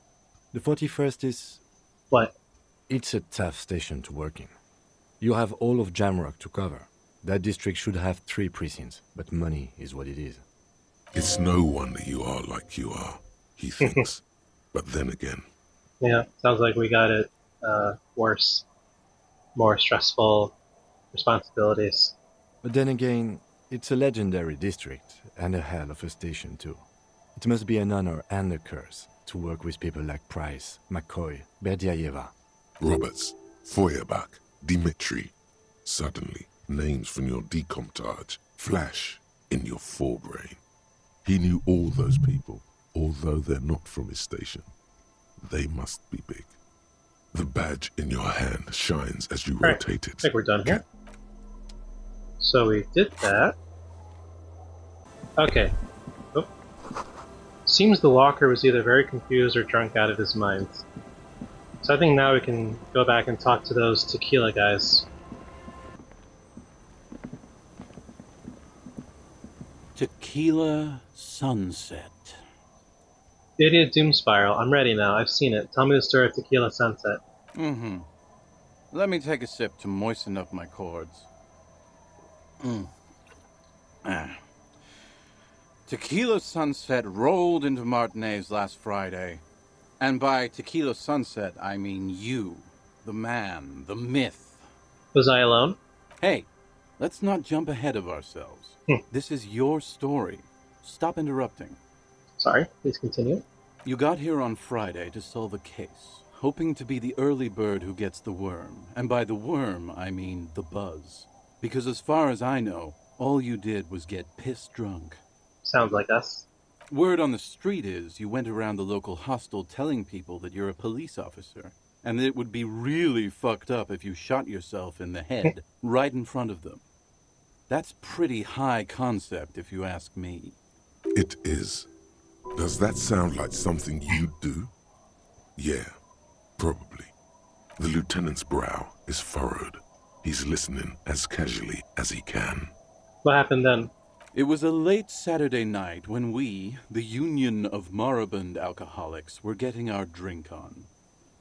D: The 41st is...
A: What?
D: It's a tough station to work in. You have all of Jamrock to cover. That district should have 3 precincts, but money is what it is.
B: It's no wonder you are like you are. he thinks. But then again...
A: Yeah, sounds like we got it worse. More stressful responsibilities.
D: But then again, it's a legendary district, and a hell of a station too. It must be an honor and a curse to work with people like Price, McCoy, Berdiaeva.
B: Roberts, Feuerbach, Dimitri. Suddenly, names from your decomptage flash in your forebrain. He knew all those people, although they're not from his station. They must be big. The badge in your hand shines as you rotate it.
A: I think we're done here. So we did that. Okay. Oh. Seems the walker was either very confused or drunk out of his mind. So I think now we can go back and talk to those Tequila guys.
C: Tequila Sunset.
A: Idiot Doom Spiral. I'm ready now. I've seen it. Tell me the story of Tequila Sunset.
C: Mm-hmm. Let me take a sip to moisten up my cords. Tequila Sunset rolled into Martinez last Friday. And by Tequila Sunset, I mean you. The man. The myth.
A: Was I alone?
C: Hey, let's not jump ahead of ourselves. This is your story. Stop interrupting.
A: Sorry, please continue.
C: You got here on Friday to solve a case, hoping to be the early bird who gets the worm. And by the worm, I mean the buzz. Because as far as I know, all you did was get piss drunk.
A: Sounds like us.
C: Word on the street is you went around the local hostel telling people that you're a police officer, and that it would be really fucked up if you shot yourself in the head right in front of them. That's pretty high concept, if you ask me.
B: It is. Does that sound like something you'd do? Yeah, probably. The lieutenant's brow is furrowed. He's listening as casually as he can.
A: What happened then?
C: It was a late Saturday night when we, the Union of Moribund Alcoholics, were getting our drink on.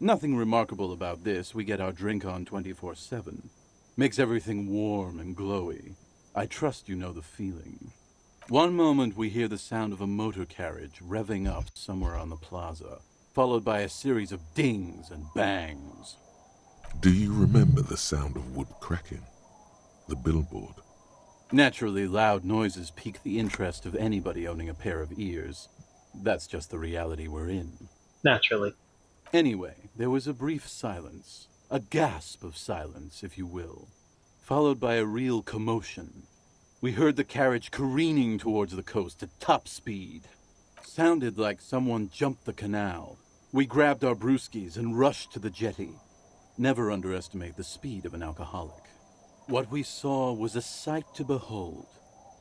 C: Nothing remarkable about this. We get our drink on 24/7. Makes everything warm and glowy. I trust you know the feeling. One moment we hear the sound of a motor carriage revving up somewhere on the plaza, followed by a series of dings and bangs.
B: Do you remember the sound of wood cracking? The billboard?
C: Naturally, loud noises pique the interest of anybody owning a pair of ears. That's just the reality we're in.
A: Naturally.
C: Anyway, there was a brief silence. A gasp of silence, if you will. Followed by a real commotion. We heard the carriage careening towards the coast at top speed. Sounded like someone jumped the canal. We grabbed our brewskis and rushed to the jetty. Never underestimate the speed of an alcoholic. What we saw was a sight to behold.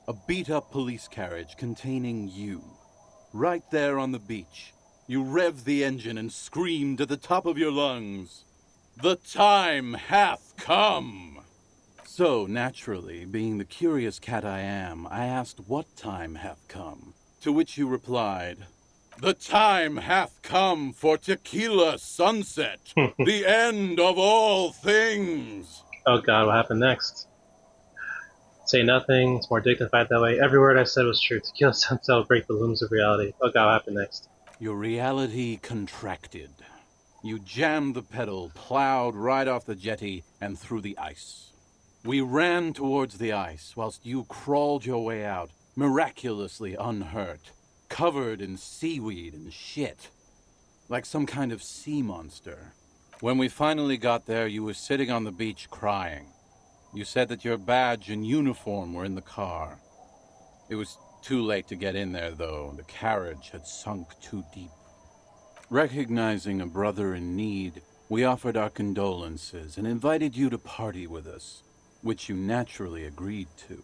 C: A beat-up police carriage containing you. Right there on the beach. You revved the engine and screamed at the top of your lungs, "The time hath come!" So, naturally, being the curious cat I am, I asked what time hath come. To which you replied, "The time hath come for Tequila Sunset, the end of all things."
A: Oh god, what happened next? Say nothing, it's more dignified that way. Every word I said was true. Tequila Sunset will break the looms of reality. Oh god, what happened next?
C: Your reality contracted. You jammed the pedal, plowed right off the jetty, and through the ice. We ran towards the ice, whilst you crawled your way out, miraculously unhurt, covered in seaweed and shit, like some kind of sea monster. When we finally got there, you were sitting on the beach crying. You said that your badge and uniform were in the car. It was too late to get in there, though. The carriage had sunk too deep. Recognizing a brother in need, we offered our condolences and invited you to party with us, which you naturally agreed to.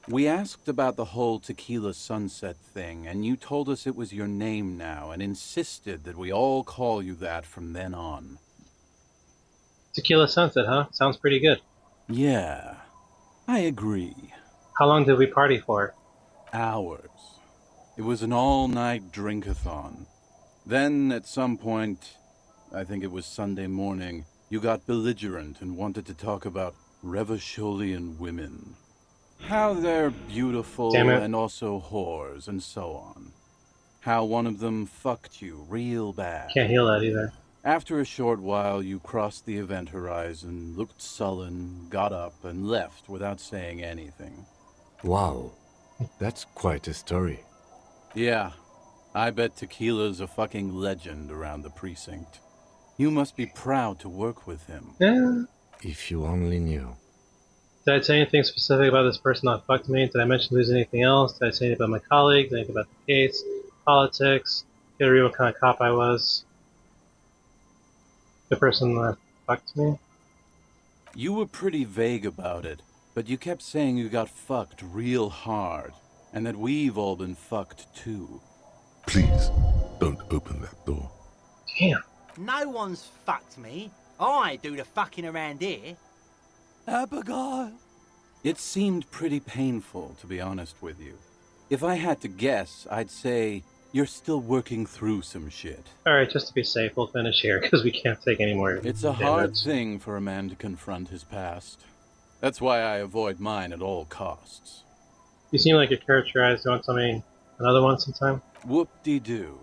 C: We asked about the whole Tequila Sunset thing, and you told us it was your name now and insisted that we all call you that from then on.
A: Tequila Sunset, huh? Sounds pretty good.
C: Yeah, I agree.
A: How long did we party for?
C: Hours. It was an all-night drink-a-thon. Then, at some point, I think it was Sunday morning, you got belligerent and wanted to talk about Revacholian women. How they're beautiful and also whores and so on. How one of them fucked you real bad.
A: Can't heal that either.
C: After a short while, you crossed the event horizon, looked sullen, got up, and left without saying anything.
D: Wow, that's quite a story.
C: Yeah, I bet Tequila's a fucking legend around the precinct. You must be proud to work with him.
A: Yeah.
D: If you only knew.
A: Did I say anything specific about this person that fucked me? Did I mention losing anything else? Did I say anything about my colleagues? Anything about the case? Politics? Did I read what kind of cop I was? The person that fucked me?
C: You were pretty vague about it, but you kept saying you got fucked real hard, and that we've all been fucked too.
B: Please, don't open that door.
A: Damn.
F: No one's fucked me. I do the fucking around here.
C: Abigail! It seemed pretty painful, to be honest with you. If I had to guess, I'd say you're still working through some shit.
A: Alright, just to be safe, we'll finish here, because we can't take any more
C: It's a hard thing for a man to confront his past. That's why I avoid mine at all costs.
A: You seem like you're characterized. You want to tell me another one sometime?
C: Whoop-de-doo.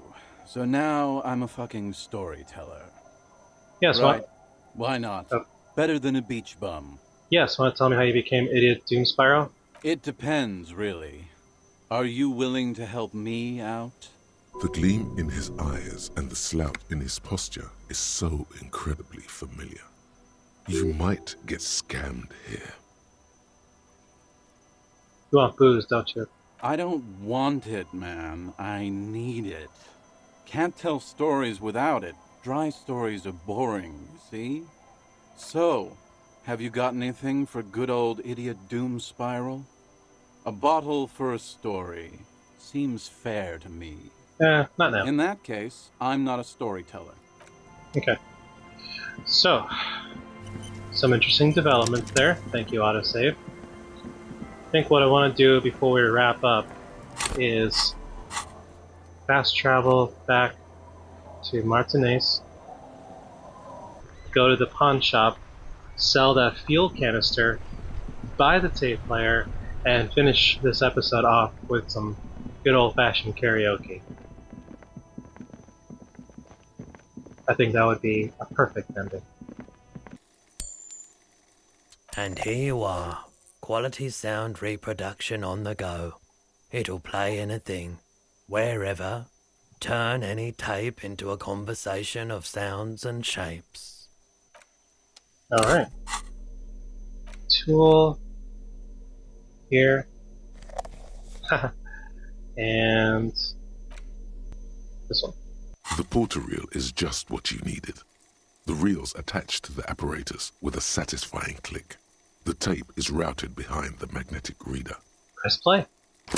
C: So now I'm a fucking storyteller.
A: Yes,
C: right? Why not?
A: Oh.
C: Better than a beach bum.
A: Yes, want to tell me how you became Idiot Doom Spiral?
C: It depends, really. Are you willing to help me out?
B: The gleam in his eyes and the slouch in his posture is so incredibly familiar. You might get scammed here.
A: You want booze, don't you?
C: I don't want it, man. I need it. Can't tell stories without it. Dry stories are boring, you see? So, have you got anything for good old Idiot Doom Spiral? A bottle for a story. Seems fair to me.
A: Not now.
C: In that case, I'm not a storyteller.
A: Okay. So, some interesting developments there. Thank you, autosave. I think what I want to do before we wrap up is fast travel back to Martinez, go to the pawn shop, sell that fuel canister, buy the tape player, and finish this episode off with some good old-fashioned karaoke. I think that would be a perfect ending.
U: And here you are. Quality sound reproduction on the go. It'll play anything, wherever. Turn any tape into a conversation of sounds and shapes.
A: Alright. Tool. Here. And this one.
B: The porter reel is just what you needed. The reel's attached to the apparatus with a satisfying click. The tape is routed behind the magnetic reader.
A: Press play.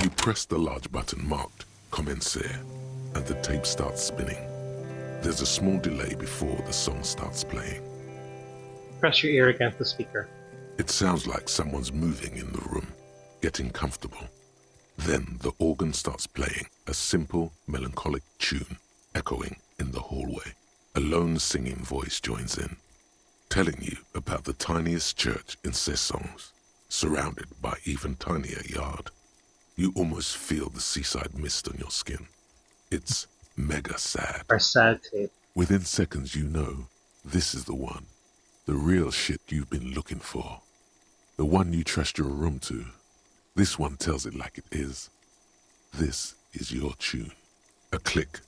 B: You press the large button marked Commencer, and the tape starts spinning. There's a small delay before the song starts playing.
A: Press your ear against the speaker.
B: It sounds like someone's moving in the room, getting comfortable. Then the organ starts playing a simple, melancholic tune, echoing in the hallway. A lone singing voice joins in, telling you about the tiniest church in Cessons, surrounded by even tinier yard. You almost feel the seaside mist on your skin. It's mega sad.
A: Our sad tape.
B: Within seconds you know, this is the one. The real shit you've been looking for. The one you trust your room to. This one tells it like it is. This is your tune. A click,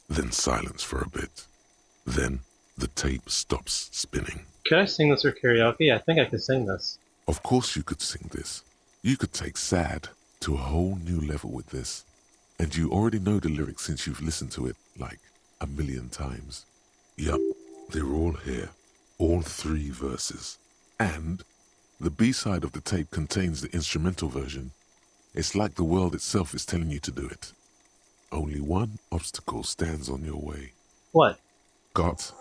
B: then silence for a bit. Then the tape stops spinning.
A: Could I sing this for karaoke? I think I could sing this.
B: Of course you could sing this. You could take sad to a whole new level with this. And you already know the lyrics since you've listened to it like 1,000,000 times. Yup, they're all here. All 3 verses. And the B-side of the tape contains the instrumental version. It's like the world itself is telling you to do it. Only one obstacle stands on your way.
A: What?
B: Gart.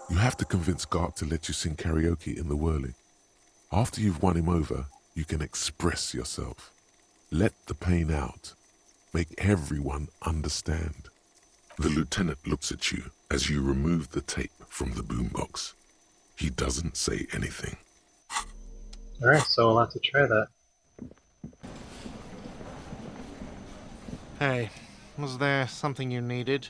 B: You have to convince Gart to let you sing karaoke in the whirling. After you've won him over, you can express yourself. Let the pain out. Make everyone understand. The lieutenant looks at you as you remove the tape from the boombox. He doesn't say anything.
A: Alright, so we'll have to try that.
L: Hey, Was there something you needed?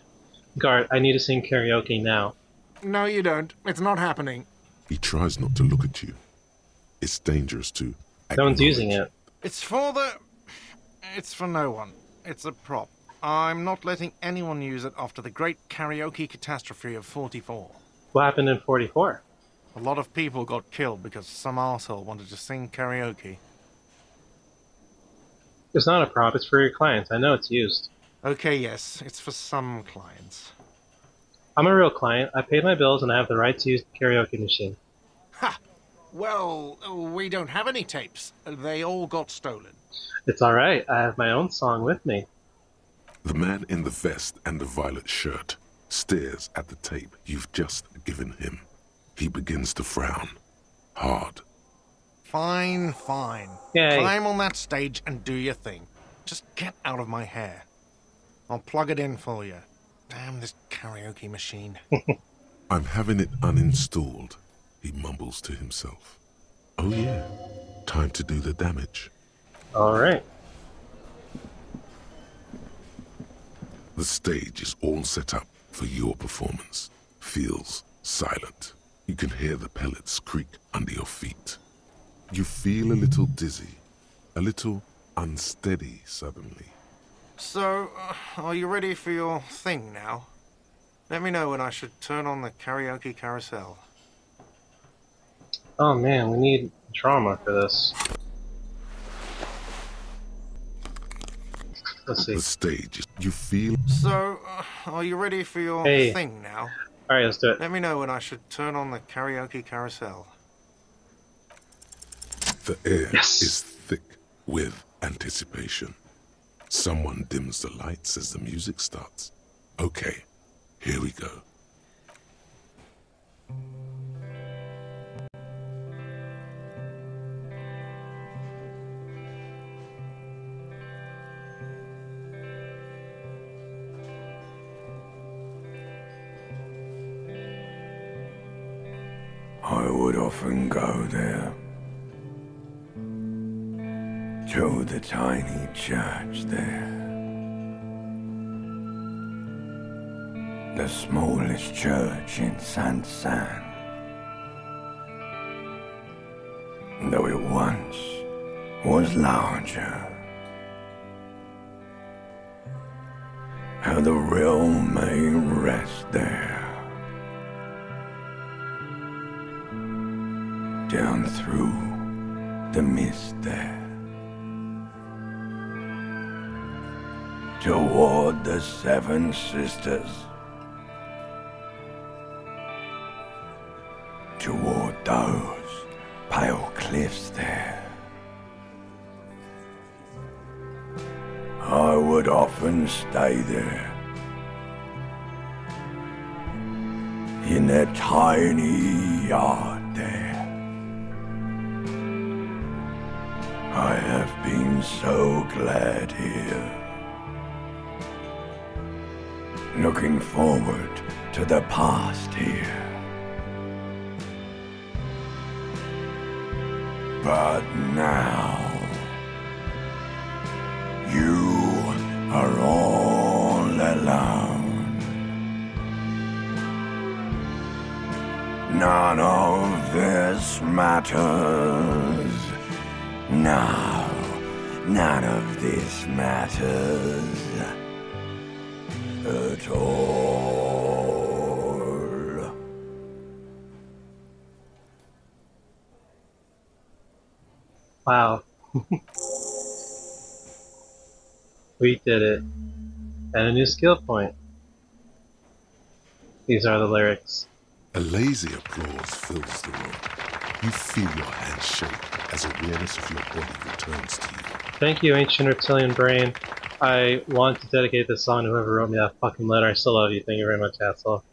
A: Gart, I need to sing karaoke now.
L: No, you don't. It's not happening.
B: He tries not to look at you. It's dangerous to
A: No one's using it.
L: It's for the... It's for no one. It's a prop. I'm not letting anyone use it after the great karaoke catastrophe of 44.
A: What happened in 44?
L: A lot of people got killed because some arsehole wanted to sing karaoke.
A: It's not a prop, it's for your clients. I know it's used.
L: Okay, yes, it's for some clients.
A: I'm a real client. I paid my bills and I have the right to use the karaoke machine.
L: Ha! Well, we don't have any tapes. They all got stolen.
A: It's alright. I have my own song with me.
B: The man in the vest and the violet shirt stares at the tape you've just given him. He begins to frown. Hard.
L: Fine, fine.
A: Yay.
L: Climb on that stage and do your thing. Just get out of my hair. I'll plug it in for you. Damn this karaoke machine.
B: I'm having it uninstalled, he mumbles to himself. Oh yeah, time to do the damage.
A: Alright.
B: The stage is all set up for your performance. Feels silent. You can hear the pellets creak under your feet. You feel a little dizzy, a little unsteady suddenly.
L: So, are you ready for your thing now? Let me know when I should turn on the karaoke carousel.
A: Oh man, we need drama for this. Let's see.
B: The stage, you feel...
L: So, are you ready for your thing now?
A: Alright, let's do it.
L: Let me know when I should turn on the karaoke carousel.
B: The air is thick with anticipation. Someone dims the lights as the music starts. Okay, here we go.
J: I would often go there, to the tiny church there, the smallest church in Saint-Saëns, though it once was larger. How the realm may rest there, down through the mist there, toward the Seven Sisters, toward those pale cliffs there. I would often stay there, in that tiny yard there. I have been so glad here, looking forward to the past here. But now, you are all alone. None of this matters. No, none of this matters at all.
A: Wow. We did it. And a new skill point. These are the lyrics.
B: A lazy applause fills the room. You feel your hands shake as awareness of your body returns to you.
A: Thank you, Ancient Reptilian Brain. I want to dedicate this song to whoever wrote me that fucking letter. I still love you. Thank you very much, asshole.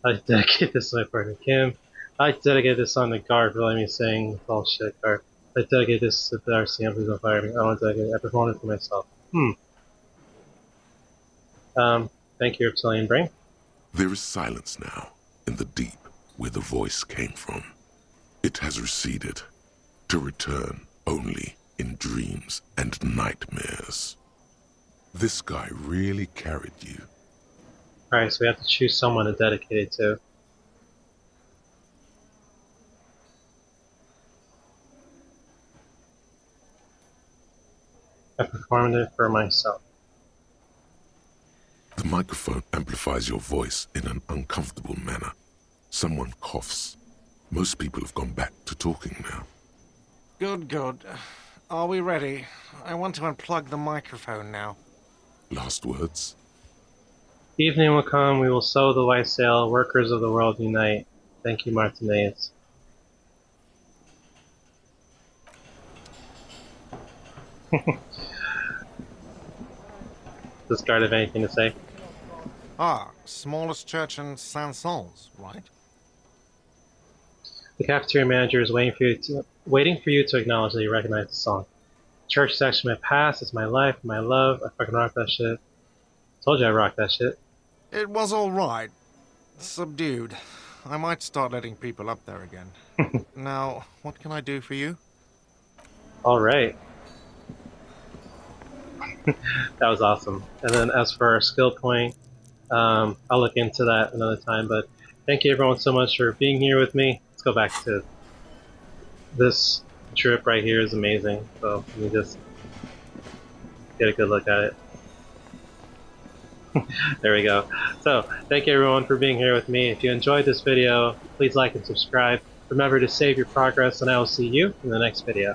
A: I dedicate this to my partner, Kim. I dedicate this song to Garth for letting me sing. Oh shit, Garth. I dedicate this to the RCM, please don't fire me. I want to dedicate it. I performed it for myself. Thank you, Reptilian Brain.
B: There is silence now in the deep where the voice came from. It has receded, to return only in dreams and nightmares. This guy really carried you.
A: Alright, so we have to choose someone to dedicate it to. I performed it for myself.
B: The microphone amplifies your voice in an uncomfortable manner. Someone coughs. Most people have gone back to talking now.
L: Good, good. Are we ready? I want to unplug the microphone now.
B: Last words?
A: Evening will come, we will sow the white sail, workers of the world unite. Thank you, Martinez. Does Guard have anything to say?
L: Ah, smallest church in Saint-Saëns, right?
A: The cafeteria manager is waiting for you to acknowledge that you recognize the song. Church is actually my past, it's my life, my love. I fucking rock that shit. Told you I rock that shit.
L: It was alright. Subdued. I might start letting people up there again. Now, what can I do for you?
A: Alright. That was awesome. And then as for our skill point, I'll look into that another time, but thank you everyone so much for being here with me. Let's go back to this trip right here is amazing. So let me just get a good look at it. There we go. So thank you everyone for being here with me. If you enjoyed this video, please like and subscribe. Remember to save your progress, and I will see you in the next video.